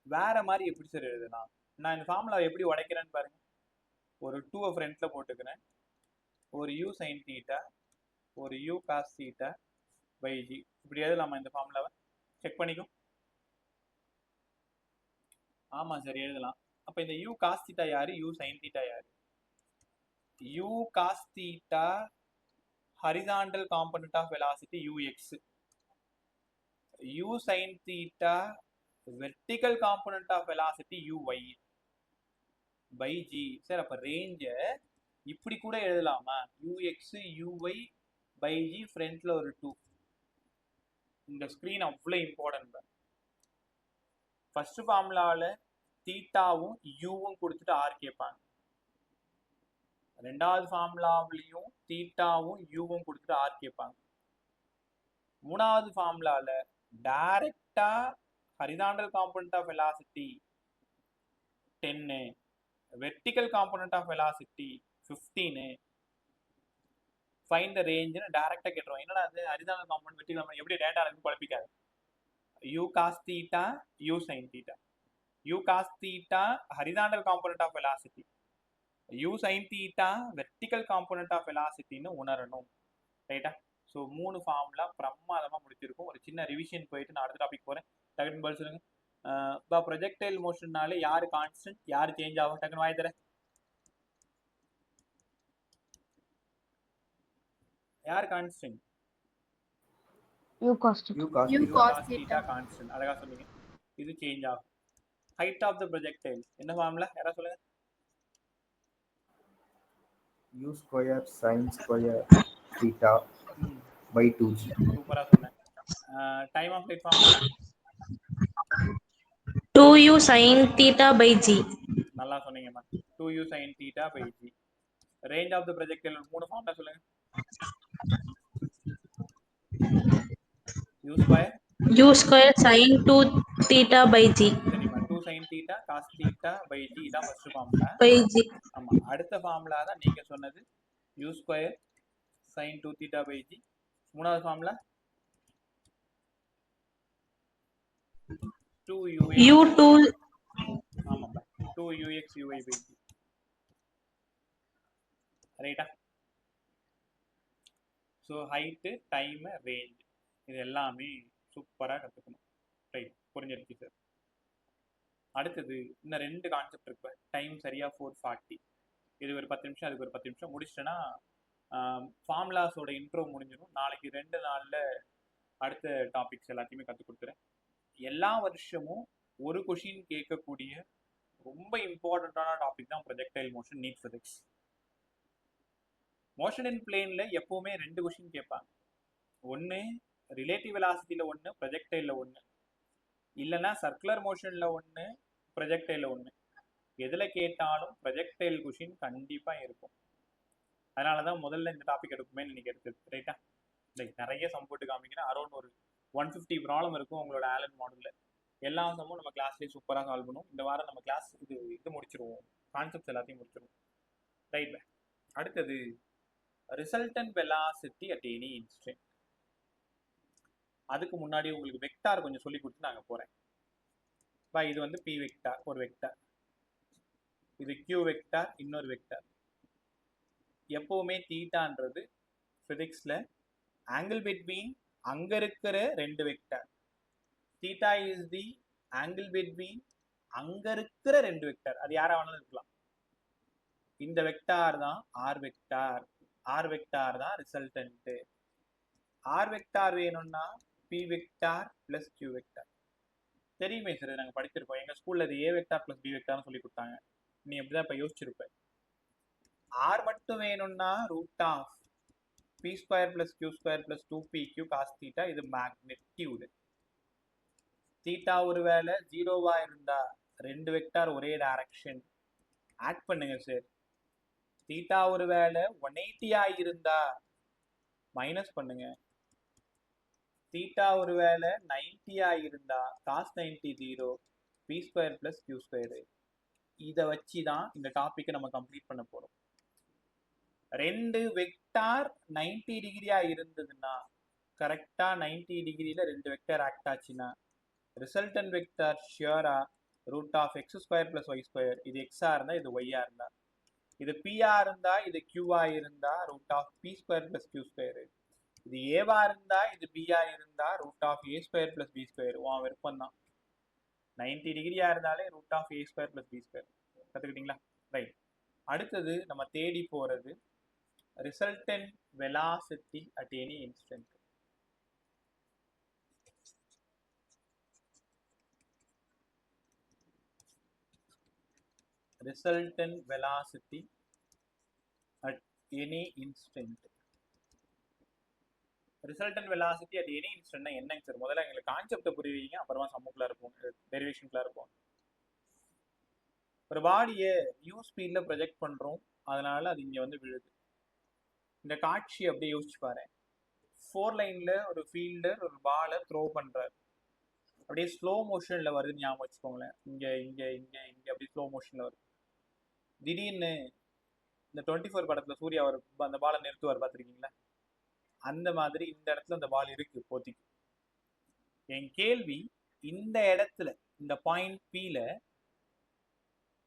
வேற மாதிரி எப்படி சார் எழுதலாம்? நான் இந்த ஃபார்முலா எப்படி உடைக்கிறேன்னு பாருங்க. ஒரு 2 ஃப்ரண்ட்ல போட்டுக்கிறேன், ஒரு u sin theta, ஒரு u cos theta by g. இப்படி எழுதலாமா இந்த ஃபார்முலாவை? செக் பண்ணிக்கும். ஆமா சார், எழுதலாம். அப்ப இந்த u cos theta யாரு, u sin theta யாரு? u cos theta horizontal component of velocity ux, u sin theta vertical component of velocity uy by g. Sir அப்ப ரேஞ்ச இப்படி கூட எழுதலாமா? ux uy by g, ஃப்ரண்ட்ல ஒரு 2, இந்த ஸ்க்ரீன் அவ்வளோ இம்பார்ட்டன்ட். ஃபர்ஸ்ட் ஃபார்முலாவில் தீட்டாவும் யூவும் கொடுத்துட்டு ஆர் கேட்பாங்க. ரெண்டாவது ஃபார்முலாவிலையும் தீட்டாவும் யூவும் கொடுத்துட்டு ஆர் கேட்பாங்க. மூணாவது ஃபார்முலாவில் டைரக்டா horizontal component of velocity 10, vertical component of velocity 15, find the ரேஞ்சுன்னு டைரக்டா கேட்டுருவோம். என்னடா அது ஹரிசாண்டல் காம்பனண்ட் வெர்டிக்கல் காம்பனண்ட் எப்படி டேட்டா இருக்கு குழப்பிக்காது. u cos theta u sin theta, u cos theta horizontal component of velocity, u sin theta vertical component of velocity ன்னு உணரணும். ரைட்டா? ஸோ 3 ஃபார்முலா பிரமாதமாக முடிச்சிருக்கும். ஒரு சின்ன ரிவிஷன் போயிட்டு நான் அடுத்த டாபிக் போகிறேன். டக்குன்னு பதில் சொல்லுங்க. இப்போ ப்ரொஜெக்டைல் மோஷன்னாலே யார் கான்ஸ்டன்ட் யார் சேஞ்ச் ஆகும்? டக்குன்னு வாய் தரேன். யார் constant? U cos theta. U U cos cos theta theta. Constant. அழகா சொன்னீங்க. இது சேஞ்ச் ஆகும். ஹைட் ஆஃப் த ப்ரொஜெக்டைல் என்ன ஃபார்முலா? யாரா சொல்லுங்க. U square sin square theta by 2g. சூப்பரா சொன்னேன். Time of flight formula 2u sin theta by g. நல்லா சொன்னீங்கம்மா. 2u sin theta by g. Range of the projectile 3 formula சொல்லுங்க. u square sin 2 theta by g. சரிம்மா. 2 sin theta cos theta by g இதான் first formula. by g. ஆமா. அடுத்த formula தான் நீங்க சொன்னது u square sin 2 theta by g. மூணாவது formula 2ux u2 ஆமாப்பா 2ux uy by g. ரைட்டா? ஸோ ஹைட்டு டைமு ரேஞ்ச் இது எல்லாமே சூப்பராக கற்றுக்கணும். ரைட், புரிஞ்சிருச்சு சார். அடுத்தது இன்னும் 2 கான்செப்ட் இருக்கு. டைம் சரியா 4:40. இது ஒரு 10 நிமிஷம், அதுக்கு ஒரு 10 நிமிஷம் முடிச்சிட்டேன்னா ஃபார்முலாஸோட இன்ட்ரோ முடிஞ்சிடும். நாளைக்கு 2 நாளில் அடுத்த டாபிக்ஸ் எல்லாத்தையுமே கற்றுக் கொடுத்துறேன். எல்லா வருஷமும் ஒரு கொஷின் கேட்கக்கூடிய ரொம்ப இம்பார்ட்டண்ட்டான டாபிக் தான் projectile motion, NEET physics. Motion in பிளேன்ல எப்பவுமே 2 கொஷின் கேட்பாங்க. ஒன்று ரிலேட்டிவ் வெலாசிட்டியில் ஒன்று, ப்ரொஜெக்டைலில் ஒன்று, இல்லைன்னா சர்க்குலர் மோஷனில் ஒன்று, ப்ரொஜெக்டைலில் ஒன்று. எதில் கேட்டாலும் ப்ரொஜெக்டைல் கொஷின் கண்டிப்பாக இருக்கும். அதனால தான் முதல்ல இந்த டாபிக் எடுக்குமே இன்னைக்கு எடுத்தது. ரைட்டா? ரைட், நிறைய சம் போட்டு காமிக்கிறேன். அரௌண்ட் ஒரு 150 ப்ராப்ளம் இருக்கும் உங்களோட ஆலன் மாடலில். எல்லா சம்மும் நம்ம கிளாஸ்லேயே சூப்பராக சால்வ் பண்ணுவோம். இந்த வாரம் நம்ம கிளாஸ் இது முடிச்சிருவோம், கான்செப்ட்ஸ் எல்லாத்தையும் முடிச்சிருவோம். ரைட். அடுத்தது resultant velocity at any instant. அதுக்கு முன்னாடி உங்களுக்கு வெக்டார் கொஞ்சம் சொல்லி கொடுத்து நாங்கள் போகிறேன். இது வந்து பி வெக்டார் ஒரு வெக்டார், இது கியூ வெக்டார் இன்னொரு வெக்டார். எப்போவுமே தீட்டான்றது ஃபிசிக்ஸில் ஆங்கிள் பிட்வீன் அங்கே இருக்கிற 2 vector. Theta is the angle between அங்கே இருக்கிற 2 வெக்டார். அது யாரா வேணாலும் இருக்கலாம். இந்த வெக்டார் தான் ஆர் வெக்டார். ஆர் வெக்டார் தான் ரிசல்டன்ட்டு. ஆர் வெக்டார் வேணும்னா P vector plus Q vector. தெரியுமே சார், நாங்கள் படிச்சிருப்போம். எங்கள் ஸ்கூலில் இது ஏ வெக்டார் பிளஸ் பி வெக்டார்னு சொல்லி கொடுத்தாங்க. நீ எப்படிதான் இப்போ யோசிச்சிருப்பேன். ஆர் மட்டும் வேணும்னா root of B square plus Q square plus 2pq cos தீட்டா. இது மேக்னிட்யூடு. தீட்டா ஒருவேளை 0வா இருந்தா 2 வெக்டார் ஒரே டைரக்ஷன். ஆட் பண்ணுங்க சார். தீட்டா ஒருவேளை 180 இருந்தா மைனஸ் பண்ணுங்க. தீட்டா ஒருவேளை 90 இருந்தா cos 90 0 P square plus Q square. இதை வச்சு தான் இந்த டாப்பிக்கை நம்ம கம்ப்ளீட் பண்ண போகிறோம். 2 வெக்டார் 90 டிகிரியா இருந்ததுன்னா, கரெக்டாக 90 டிகிரியில் 2 வெக்டார் ஆக்ட் ஆச்சுன்னா, ரிசல்டன்ட் வெக்டார் ஷியரா root of x square plus y square. இது எக்ஸா இருந்தா இது ஒய்யா இருந்தா, இது பிஆ இருந்தா இது கியூவா இருந்தா root of B square plus Q square. இது ஏவா இருந்தா இது பிஆ இருந்தா root of a square plus b square. உன் விருப்பம் தான். 90 டிகிரியா இருந்தாலே root of a square plus b square. கற்றுக்கிட்டீங்களா? ரைட். அடுத்தது நம்ம தேடி போகிறது resultant velocity at any instant. Resultant velocity at any instant. Resultant velocity at any இன்ஸ்டன்ட்னா என்னங்க சார்? முதல்ல எங்களுக்கு கான்செப்டை புரியுவீங்க, அப்புறமா சம்முக்குள்ள இருப்போம், டெரிவேஷனுக்குள்ள இருப்போம். ஒரு பாடியை யூ ஸ்பீட்ல ப்ரொஜெக்ட் பண்றோம், அதனால அது இங்க வந்து விழுது. இந்த காட்சி அப்படியே யோசிச்சு பாரு. 4 லைன்ல ஒரு ஃபீல்டர் ஒரு பாலை த்ரோ பண்றாரு, அப்படியே ஸ்லோ மோஷன்ல வருது, ஞாபகம் வச்சுக்கோங்களேன். இங்க இங்க இங்க இங்க அப்படியே ஸ்லோ மோஷன்ல வருது. திடீர்னு இந்த 24 படத்துல சூர்யா அவர் அந்த பாலை நிறுத்துவார், பார்த்துருக்கீங்களா? அந்த மாதிரி இந்த இடத்துல அந்த பால் இருக்கு போத்திக்கு. என் கேள்வி, இந்த இடத்துல இந்த பாயிண்ட் Pல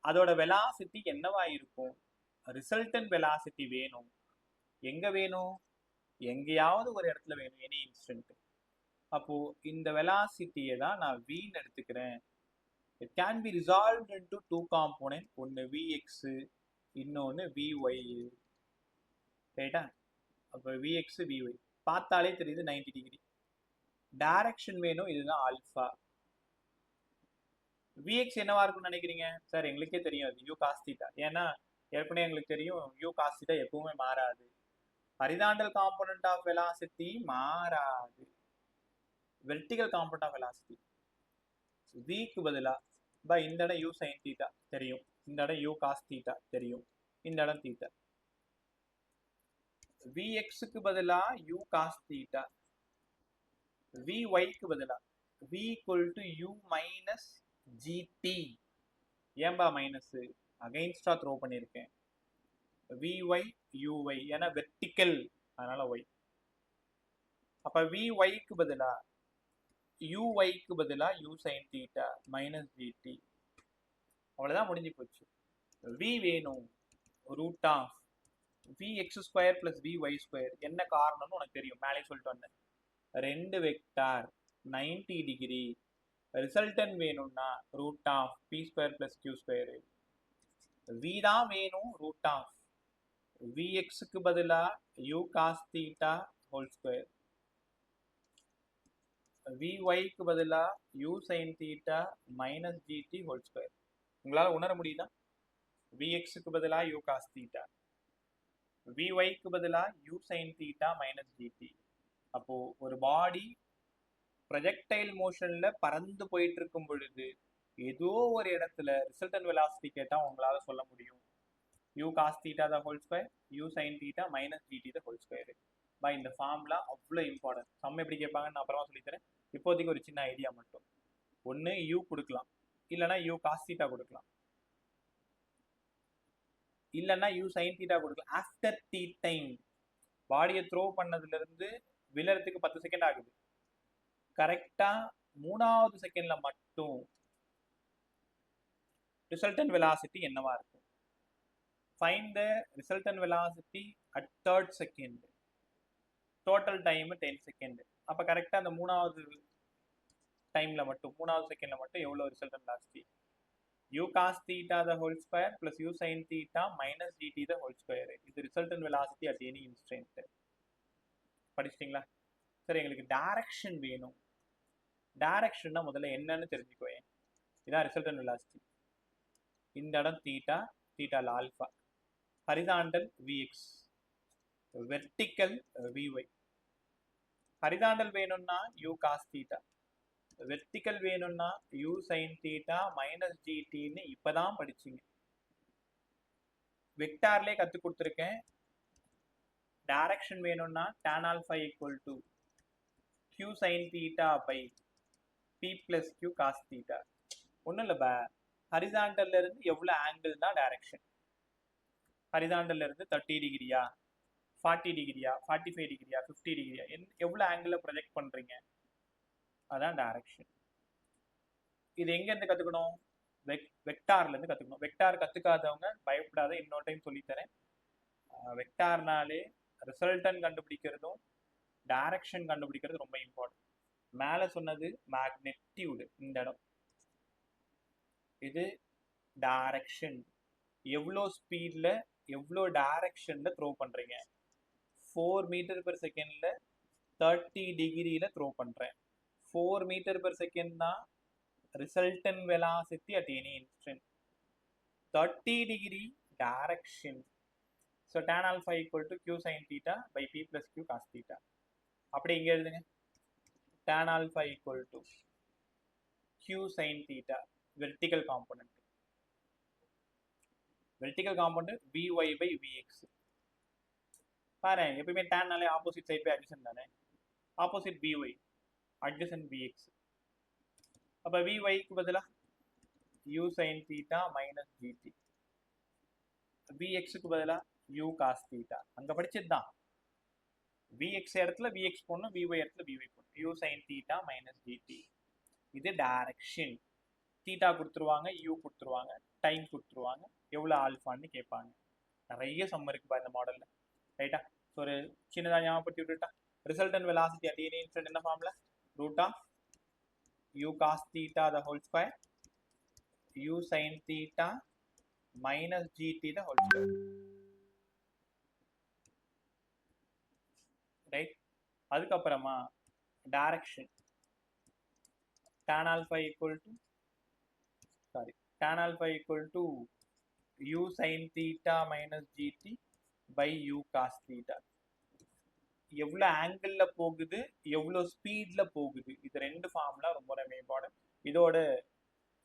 அதோட வெலாசிட்டி என்னவா இருக்கும்? ரிசல்டன் வெலாசிட்டி வேணும். எங்க வேணும்? எங்கேயாவது ஒரு இடத்துல வேணும், எனி இன்ஸ்டன்ட். அப்போ இந்த வெலாசிட்டியை தான் நான் வின்னு எடுத்துக்கிறேன். It can be resolved into 2 component, ஒன்று Vx, இன்னொன்று Vy. ரைட்டா? அப்போ Vx Vy பார்த்தாலே தெரியுது 90 டிகிரி. டைரக்ஷன் வேணும், இதுதான் ஆல்ஃபா. Vx என்னவா இருக்கும்னு நினைக்கிறீங்க சார்? எங்களுக்கே தெரியும் அது யூ காஸ் தீட்டா. ஏன்னா ஏற்கனவே எங்களுக்கு தெரியும் யூ காஸ் தீட்டா எப்பவுமே மாறாது. ஹரிசாண்டல் காம்போனன்ட் ஆஃப் வெலாசிட்டி மாறாது, வெர்டிகல் காம்போனன்ட் ஆஃப் வெலாசிட்டி. விக்கு பதிலாக இந்த இடம் யூ சைன் தீட்டா தெரியும், இந்த இடம் யூ காஸ் தீட்டா தெரியும், இந்த இடம் தீட்டா. Vxக்கு பதிலாக யூ காஸ் தீட்டா, Vyக்கு பதிலாக V equal to u minus gt. ஏன்பா மைனஸ்? அகைன்ஸ்டா த்ரோ பண்ணியிருக்கேன். Vy Uy, ஏன்னா வெர்டிக்கல், அதனால ஒய். அப்ப Vyக்கு பதிலா Uyக்கு பதிலா u sine theta minus gt. அவ்வளவுதான், முடிஞ்சு போச்சு. V வேணும், ரூட் ஆஃப் Vx² + Vy². என்ன காரணம்னு உனக்கு தெரியும், மேலே சொல்லிட்டு வந்தேன். 2 வெக்டார் 90 டிகிரி. ரிசல்டன் வேணும்னா root of P² + Q². V தான் வேணும், ரூட் ஆஃப் Vxக்கு பதிலா u cos theta whole square, Vyக்கு பதிலா u sin theta minus gt whole square. உங்களால் உணர முடியுதா? Vxக்கு பதிலா u cos theta, Vyக்கு பதிலா u sin theta minus gt. அப்போ ஒரு பாடி ப்ரொஜெக்டைல் மோஷன்ல பறந்து போயிட்டு இருக்கும் பொழுது ஏதோ ஒரு இடத்துல ரிசல்டன் வெலாசிட்டி கேட்டா உங்களால சொல்ல முடியும், u cos theta the whole square, u sin theta minus gt the whole square. பை இந்த ஃபார்முலா அவ்வளோ இம்பார்ட்டன்ட். சம் எப்படி கேட்பாங்கன்னு நான் அப்புறமா சொல்லித்தரேன். இப்போதைக்கு ஒரு சின்ன ஐடியா மட்டும். ஒன்று u கொடுக்கலாம், இல்லைன்னா u cos theta கொடுக்கலாம், இல்லைன்னா u sin theta கொடுக்கலாம். ஆஃப்டர் t டைம், பாடியை த்ரோ பண்ணதுலேருந்து விழறதுக்கு 10 செகண்ட் ஆகுது. கரெக்டாக 3வது செகண்ட்ல மட்டும் ரிசல்டன் வெலாசிட்டி என்னவா இருக்கும்? Find the resultant velocity at 3rd second. Total time 10 second. அப்போ கரெக்டாக அந்த 3வது டைம்ல மட்டும், 3வது செகண்ட்ல மட்டும் எவ்வளோ resultant velocity? u cos theta the whole square plus u sin theta minus gt the whole square. இது resultant velocity at any instant. படிச்சிட்டிங்களா? சரி, எங்களுக்கு டைரக்ஷன் வேணும். டைரக்ஷன்னா முதல்ல என்னன்னு தெரிஞ்சுக்கோங்க. இதான் ரிசல்டன் வெலாசிட்டி. இந்த இடம் தீட்டா, தீட்டால alpha. Horizontal Vx, vertical Vy. Horizontal வேணும்னா u cos theta, வெர்டிக்கல் வேணும்னா u sin theta மைனஸ் ஜிடின்னு இப்பதான் படிச்சீங்க. வெக்டார்லேயே கற்றுக் கொடுத்துருக்கேன். டைரக்ஷன் வேணும்னா tan alpha equal to q sin theta by p plus q cos theta. ஒன்றும் இல்லை, ஹரிசாண்டல்ல இருந்து எவ்வளோ ஆங்கிள் தான் டைரக்ஷன். ஹரிசாண்டல்ல இருந்து 30 டிகிரியா, 40 டிகிரியா, 45 டிகிரியா, 50 டிகிரியா, எவ்வளோ ஆங்கிளில் ப்ரொஜெக்ட் பண்ணுறீங்க, அதான் டைரக்ஷன். இது எங்கேருந்து கற்றுக்கணும்? வெக்டார்லேருந்து கற்றுக்கணும். வெக்டார் கற்றுக்காதவங்க பயப்படாத, இன்னொரு டைம் சொல்லித்தரேன். வெக்டார்னாலே ரிசல்டன் கண்டுபிடிக்கிறதும் டைரக்ஷன் கண்டுபிடிக்கிறது ரொம்ப இம்பார்ட்டன்ட். மேலே சொன்னது மேக்னெட்டியூடு, இந்த இடம். இது டைரக்ஷன், எவ்வளோ ஸ்பீடில் எவ்வளோ டைரக்ஷனில் த்ரோ பண்ணுறீங்க. 4 மீட்டர் பெர் செகண்டில் 30 டிகிரியில் த்ரோ பண்ணுறேன். 4 மீட்டர் பெர் செகண்ட் தான் resultant velocity at any instant. 30 degree direction. So tan alpha equal to q sin theta by p plus q cos theta. அப்படி இங்க எழுதுங்க tan alpha equal to q sin theta vertical component vy by vx. பாரு எப்பவுமே tan நாலே opposite side by adjacent தானே, opposite vy adjacent vx. அப்ப vy க்கு பதிலா u sin theta minus gt, vx க்கு பதிலா u cos theta. அங்க படிச்சது தான், vx இடத்துல vx போடணும், vy இடத்துல vy போடணும். u sin theta minus gt. இது டைரக்ஷன். தீட்டா கொடுத்துருவாங்க, u கொடுத்துருவாங்க, டைம் கொடுத்துருவாங்க, எவ்வளோ ஆல்ஃபான்னு கேட்பாங்க. நிறைய சம் இருக்குப்பா இந்த மாடலில், ரைட்டா? ஸோ ஒரு சின்னதாக ஞாபகப்படுத்தி விட்டுட்டா, resultant velocity at any instant என்ன formula? Root of u cos theta the whole square u sin theta minus gt the whole square, right? அதுக்கப்புறமா direction tan alpha equal to u sin theta minus gt by u cos theta. எவ்வளோ ஆங்கிளில் போகுது, எவ்வளோ ஸ்பீடில் போகுது, இது ரெண்டு formula ரொம்ப ரொம்ப இம்பார்ட்டன்ட். இதோட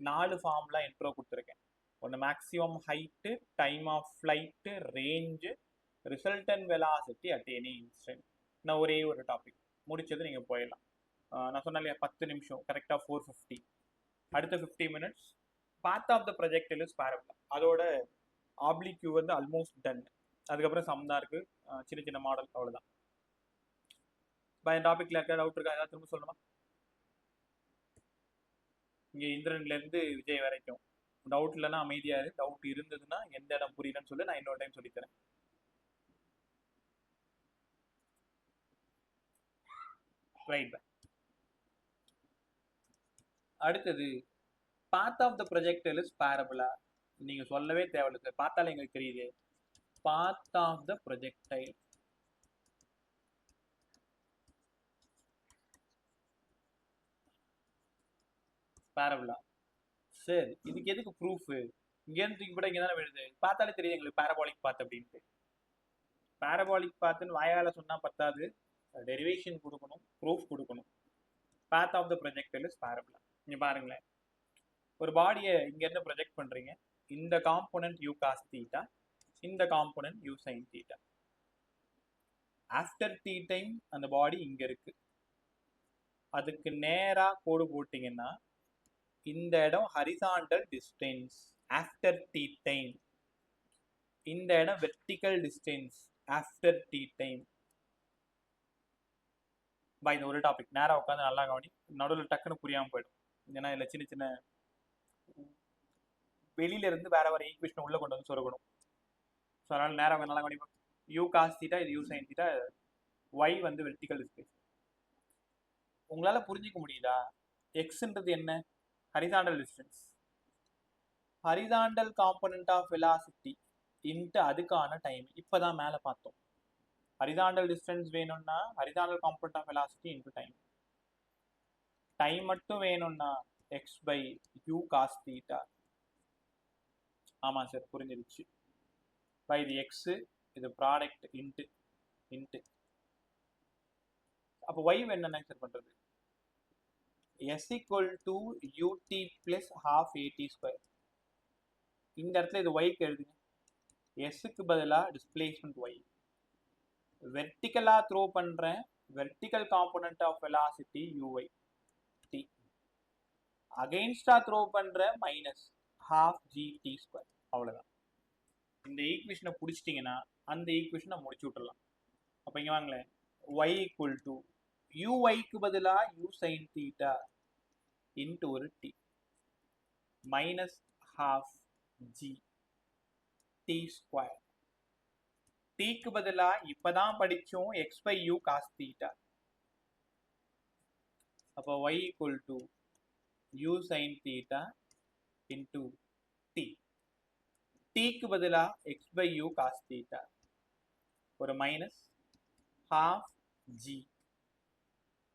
4 ஃபார்முலா இன்ட்ரோ கொடுத்துருக்கேன். ஒன்று maximum height, time of flight, range, resultant velocity at any instant. நான் ஒரே ஒரு டாபிக் முடிச்சது நீங்கள் போயிடலாம். நான் சொன்னேன் இல்லையா 10 நிமிஷம், கரெக்டாக 4:50. அடுத்த 50 minutes path of the projectile is parabola. அதோட ஆப்ளிக்யூ வந்து ஆல்மோஸ்ட் டன். அதுக்கப்புறம் சம் தான் இருக்குது, சின்ன சின்ன மாடல், அவ்வளோதான். இப்போ இந்த டாப்பிக்கில் இருக்க டவுட் இருக்கா? ஏதாவது திரும்ப சொல்லணுமா? இங்கே இந்திரன்லேருந்து விஜய் வரைக்கும் டவுட் இல்லைன்னா அமைதியாக இரு, டவுட் இருந்ததுன்னா எந்த இடம் புரியலன்னு சொல்லி நான் இன்னொரு டைம் சொல்லித்தரேன். ரைட். அடுத்தது path of the projectile is parabola. நீங்கள் சொல்லவே தேவையில்லை சார், பார்த்தாலே எங்களுக்கு தெரியுது. Path of the projectile parabola. சரி, இதுக்கு எதுக்கு ப்ரூஃபு? இங்கேருந்து தூக்கி போட இங்கே தானே விழுது, பார்த்தாலே தெரியுது எங்களுக்கு பேரபாலிக் பாத் அப்படின்ட்டு. பேரபாலிக் பாத்துன்னு வாயால் சொன்னால் பத்தாது, டெரிவேஷன் கொடுக்கணும், ப்ரூஃப் கொடுக்கணும். Path of the projectile is parabola. நீங்கள் பாருங்களேன், ஒரு பாடியை இங்கேருந்து ப்ரொஜெக்ட் பண்ணுறீங்க. இந்த காம்போனன்ட் u cos theta, இந்த component u sin theta. After t time அந்த பாடி இங்கே இருக்குது. அதுக்கு நேராக கோடு போட்டிங்கன்னா இந்த இடம் horizontal distance after t time, இந்த இடம் vertical distance after t time. பை இந்த ஒரு டாபிக் நேராக உட்காந்து நல்லா கவனி, நடுவில் டக்குன்னு புரியாமல் போயிடும். ஏன்னா இதில் சின்ன சின்ன வெளியிலேருந்து வேற வேறு ஈக்குவேஷன் உள்ளே கொண்டு வந்து சொருகணும். ஸோ அதனால் நேராக நல்லா கவனிப்போம். u cos theta, இது u sin theta, y வந்து வெர்டிக்கல் டிஸ்டன்ஸ். உங்களால் புரிஞ்சிக்க முடியுதா? எக்ஸ்ன்றது என்ன? Horizontal distance, horizontal component of velocity into அதுக்கான டைம். இப்போ தான் மேலே பார்த்தோம். ஹரிசாண்டல் டிஸ்டன்ஸ் வேணும்னா horizontal component of velocity into time. Time மட்டும் வேணும்னா x by u cos theta. ஆமாம் சார், புரிஞ்சிருச்சு. பை இது எக்ஸு, இது ப்ராடக்ட் இன்ட்டு இன்ட்டு. அப்போ ஒய் என்னென்ன சார் பண்ணுறது? s equal to ut plus half at square. இந்த இடத்துல இது yக்கு எழுதுங்க. sக்கு பதிலாக டிஸ்பிளேஸ்மெண்ட் y. வெர்டிக்கலாக த்ரோ பண்ணுறேன், vertical component of velocity uy t. அகெயின்ஸ்டாக த்ரோ பண்ணுறேன் மைனஸ் ஹாஃப் gt ஸ்கொயர். அவ்வளோதான். இந்த ஈக்குவேஷனை பிடிச்சிட்டிங்கன்னா அந்த ஈக்குவேஷனை முடிச்சு விட்டுடலாம். அப்போ இங்கே வாங்களேன், y equal to uyக்கு பதிலாக u sin theta இன்ட்டு ஒரு t minus half g t square. டீக்கு பதிலாக இப்போ தான் படித்தோம் x by u cos theta. அப்போ y equal to u sin theta இன்ட்டு t. டீக்கு பதிலாக x by u cos theta ஒரு மைனஸ் ஹாஃப் g.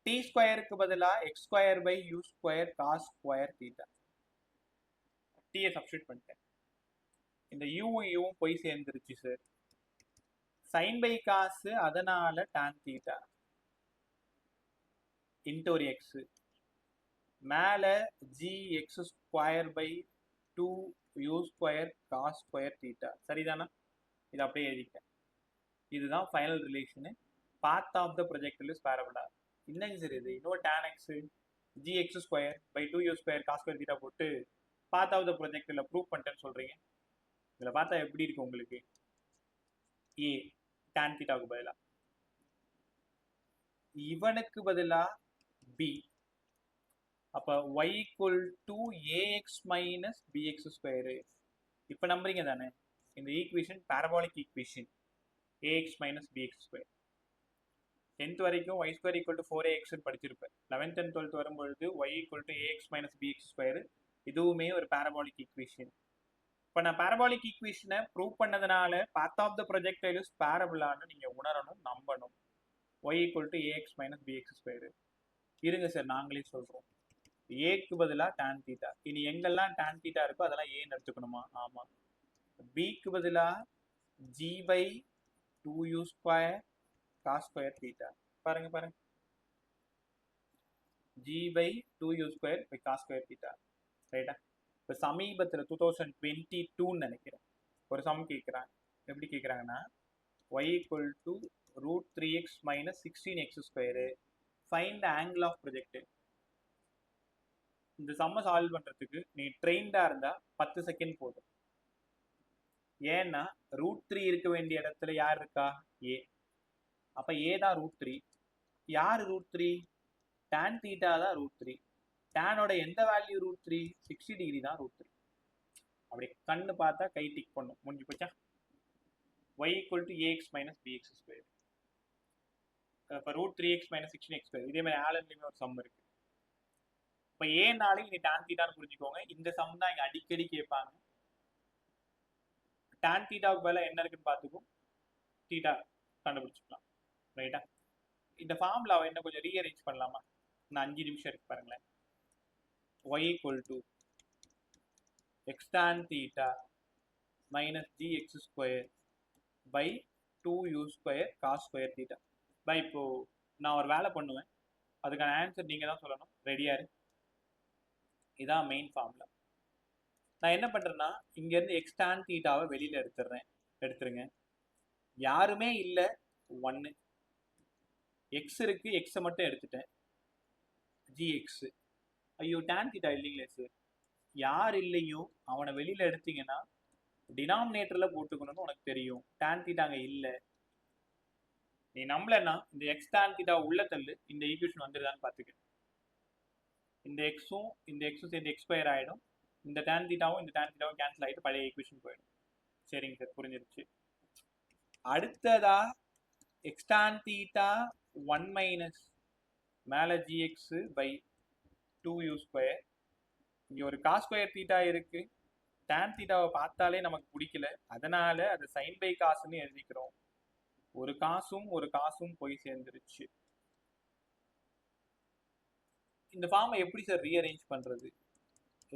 டி ஸ்கொயருக்கு பதிலாக x square by u square cos square theta. டீயை சப்ஸ்டியூட் பண்ணிட்டேன். இந்த யூவும் போய் சேர்ந்துருச்சு சார். சைன் பை காசு, அதனால டான் தீட்டா. இன்ட்டு ஒரு எக்ஸு மேலே g x square by 2 u square cos square theta. சரிதானா? இது அப்படியே எழுதிட்டேன். இதுதான் ஃபைனல் ரிலேஷனு. Path of the projectile is parabola. என்னங்க சார் இது? இன்னொரு tan x g x square by 2 u square cos square theta போட்டு பாத் ஆஃப் த ப்ரொஜெக்டில் ப்ரூவ் பண்ணிட்டேன்னு சொல்கிறீங்க. இதில் பார்த்தா எப்படி இருக்கு உங்களுக்கு? ஏ tan தீட்டாவுக்கு பதிலாக, இவனுக்கு பதிலாக பி. அப்போ y equal to ax minus bx square. இப்போ நம்புறீங்க தானே? இந்த equation parabolic equation ax minus px square. 10th வரைக்கும் y square equal to 4ax படிச்சிருப்பேன். 11th and 12th வரும்பொழுது y equal to ax minus px square, இதுவுமே ஒரு பேரபாலிக் ஈக்குவேஷன். இப்போ நான் பேரபாலிக் ஈக்குவேஷனை ப்ரூவ் பண்ணதுனால path of the projectile is பேரபோலான்னு நீங்கள் உணரணும், நம்பணும். y equal to ax minus px square. இருங்க சார், நாங்களே சொல்கிறோம். ஏக்கு பதிலாக tan தீட்டா. இனி எங்கெல்லாம் tan தீட்டா இருக்கோ அதெல்லாம் ஏன்னு எடுத்துக்கணுமா? ஆமாம். பிக்கு பதிலாக g by 2u square cos square theta. பாருங்க பாருங்க, g by 2u square by cos square theta. ரைட்டா? இப்போ சமீபத்தில் 2022 நினைக்கிறேன் ஒரு சம் கேட்குறாங்க. எப்படி கேட்குறாங்கன்னா y equal to √3x minus 16x square find the angle of projectile. இந்த சம்மை சால்வ் பண்ணுறதுக்கு நீ ட்ரெயின்டாக இருந்தால் 10 செகண்ட் போதும். ஏன்னா √3 இருக்க வேண்டிய இடத்துல யார் இருக்கா? ஏ. அப்போ ஏ தான் √3. யார் √3? tan தீட்டா தான் √3. டேனோட எந்த வேல்யூ √3? 60 டிகிரி தான் √3. அப்படி கண்ணு பார்த்தா கை டிக் பண்ணும். முடிஞ்சு போச்சா? y equal to ax minus px square. இப்போ √3x மைனஸ் 16x ஸ்கொயர். இதே மாதிரி ஆலன்லையுமே ஒரு சம் இருக்கு. இப்போ ஏனாலே இங்கே tan தீட்டான்னு புரிஞ்சுக்கோங்க. இந்த சம் தான் இங்கே அடிக்கடி கேட்பாங்க. tan தீட்டாவுக்கு பதிலாக என்ன இருக்குன்னு பார்த்துக்கும், தீட்டா கண்டுபிடிச்சிக்கலாம். ரைட்டா? இந்த ஃபார்முலாவை என்ன கொஞ்சம் ரீஅரேஞ்ச் பண்ணலாமா? இன்னும் 5 நிமிஷம் இருக்கு பாருங்களேன். y equal to x tan theta minus gx square by 2u square cos square theta. பை இப்போ நான் ஒரு வேலை பண்ணுவேன், அதுக்கான ஆன்சர் நீங்கள் தான் சொல்லணும். ரெடியாக இருக்கு. இதான் மெயின் ஃபார்முலா. நான் என்ன பண்ணுறேன்னா இங்கேருந்து எக்ஸ் tan தீட்டாவை வெளியில் எடுத்துருங்க. யாருமே இல்லை, 1 எக்ஸ் இருக்கு, எக்ஸை மட்டும் எடுத்துட்டேன். ஜிஎக்ஸு. ஐயோ tan தீட்டா இல்லைங்களே சார். யார் இல்லையோ அவனை வெளியில் எடுத்தீங்கன்னா டினாமினேட்டரில் போட்டுக்கணும்னு உனக்கு தெரியும். tan தீட்டா அங்கே இல்லை. நீ நம்பலன்னா இந்த எக்ஸ் tan தீட்டா உள்ள தள்ளு, இந்த ஈக்குவேஷன் வந்துடுதான்னு பார்த்துக்க. இந்த எக்ஸும் சேர்ந்து எக்ஸ் ஸ்கொயர் ஆகிடும். இந்த tan தீட்டாவும் இந்த tan தீட்டாவும் கேன்சல் ஆகிட்டு பழைய ஈக்குவேஷன் போயிடும். சரிங்க சார், புரிஞ்சிருச்சு. அடுத்ததா எக்ஸ் tan தீட்டா 1 மைனஸ் மேலே ஜிஎக்ஸ் பை 2u ஸ்கொயர். இங்கே ஒரு காஸ் ஸ்கொயர் தீட்டா இருக்கு. tan தீட்டாவை பார்த்தாலே நமக்கு பிடிக்கல, அதனால அதை சைன் பை காசுன்னு எழுதிக்கிறோம். ஒரு காசும் போய் சேர்ந்துருச்சு. இந்த ஃபார்மை எப்படி சார் ரீஅரேஞ்ச் பண்றது?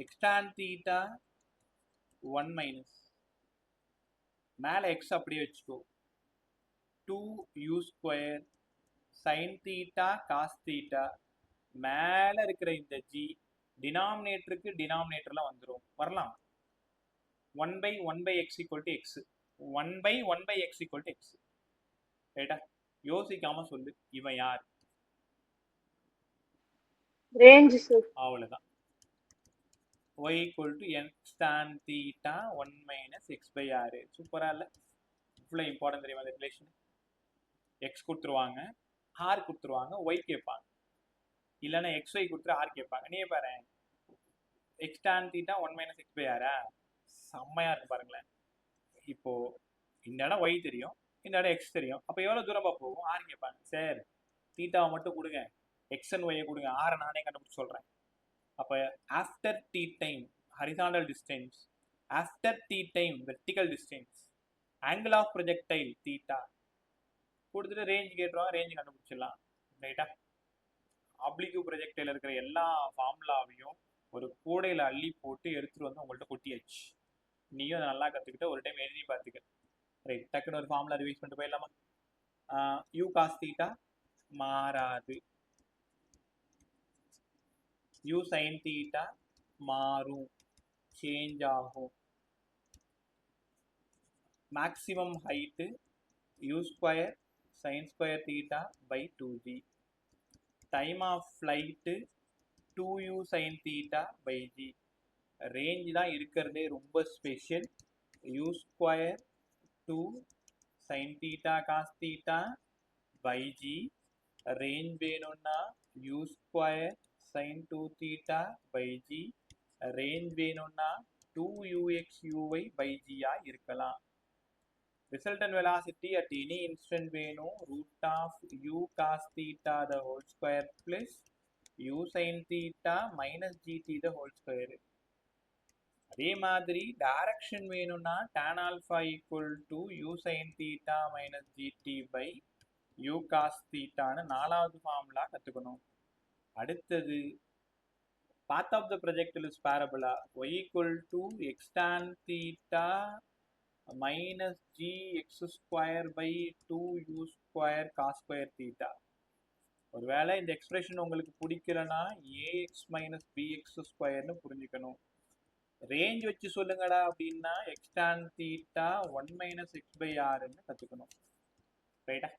எக்ஸ் tan தீட்டா 1 மைனஸ் மேலே எக்ஸ் அப்படியே வச்சுக்கோ, 2u square sine theta cos theta. மேலே இருக்கிற இந்த ஜி டினாமினேட்டரில் வந்துடும். வரலாம். 1/1/x equal to x. 1/1/x equal to x. ரைட்டா? யோசிக்காம சொல்லு, இவன் யார்? Range sir. அவ்வளோதான். y equal to x tan theta 1 minus x by R. சூப்பராக இல்லை? இவ்வளோ இம்பார்ட்டன்ட் தெரியுமா அந்த ரிலேஷன்? எக்ஸ் கொடுத்துருவாங்க, ஆர் கொடுத்துருவாங்க, ஒய் கேட்பாங்க. இல்லைன்னா எக்ஸ் ஒய் கொடுத்துட்டு ஆர் கேட்பாங்க. நீ பாரு, x tan theta 1 minus x by ஆரா? செம்மையாக இருக்கு பாருங்களேன். இப்போ இந்த இடம் ஒய் தெரியும், இந்த இடம் எக்ஸ் தெரியும். அப்போ எவ்வளோ தூரமாக போகும்? ஆர் கேட்பாங்க. சார் தீட்டாவை மட்டும் கொடுங்க, எக்ஸ் அண்ட் ஒய்யை கொடுங்க, ஆரை நானே கண்டுபிடிச்சி சொல்கிறேன். அப்போ after t time horizontal distance, after t time vertical distance, angle of projectile theta கொடுத்துட்டு ரேஞ்ச் கேட்டுருவாங்க, ரேஞ்சு கண்டுபிடிச்சிடலாம். ரைட்டா? ஆப்ளிக்யூ ப்ரொஜெக்டைல் இருக்கிற எல்லா ஃபார்முலாவையும் ஒரு கூடையில் அள்ளி போட்டு எடுத்துகிட்டு வந்து உங்கள்கிட்ட கொட்டியாச்சு. நீயும் அதை நல்லா கற்றுக்கிட்ட, ஒரு டைம் எழுதி பார்த்துக்க. ரைட், டக்குன்னு ஒரு ஃபார்முலா ரிவைஸ் பண்ணிட்டு போயிடலாமா? யூ காஸ் தீட்டா மாறாது. யூ சைன் தீட்டா மாறும், சேஞ்ச் ஆகும். Maximum height u square sine square theta by 2g. Time of flight 2u sine theta by g. Range தான் இருக்கிறதே ரொம்ப special. U square 2 sine theta cos theta by g. Range வேணும்னா u square sine 2 theta by g. Range வேணும்னா 2uxuy by g இருக்கலாம். Resultant velocity at any instant வேணும் root of u cos theta the whole square plus u sine theta minus gt the whole square. அதே மாதிரி direction வேணும்னா tan alpha equal to u sine theta minus gt by u cos தீட்டான்னு 4வது formula கற்றுக்கணும். அடுத்தது path of the projectile is parabola y equal to x tan theta minus g x square by 2u square cos square theta. ஒருவேளை இந்த expression உங்களுக்கு பிடிக்கலன்னா ax minus bx ஸ்கொயர்னு புரிஞ்சுக்கணும். ரேஞ்ச் வச்சு சொல்லுங்கடா அப்படின்னா x tan theta 1 minus x by rன்னு கற்றுக்கணும். ரைட்டா?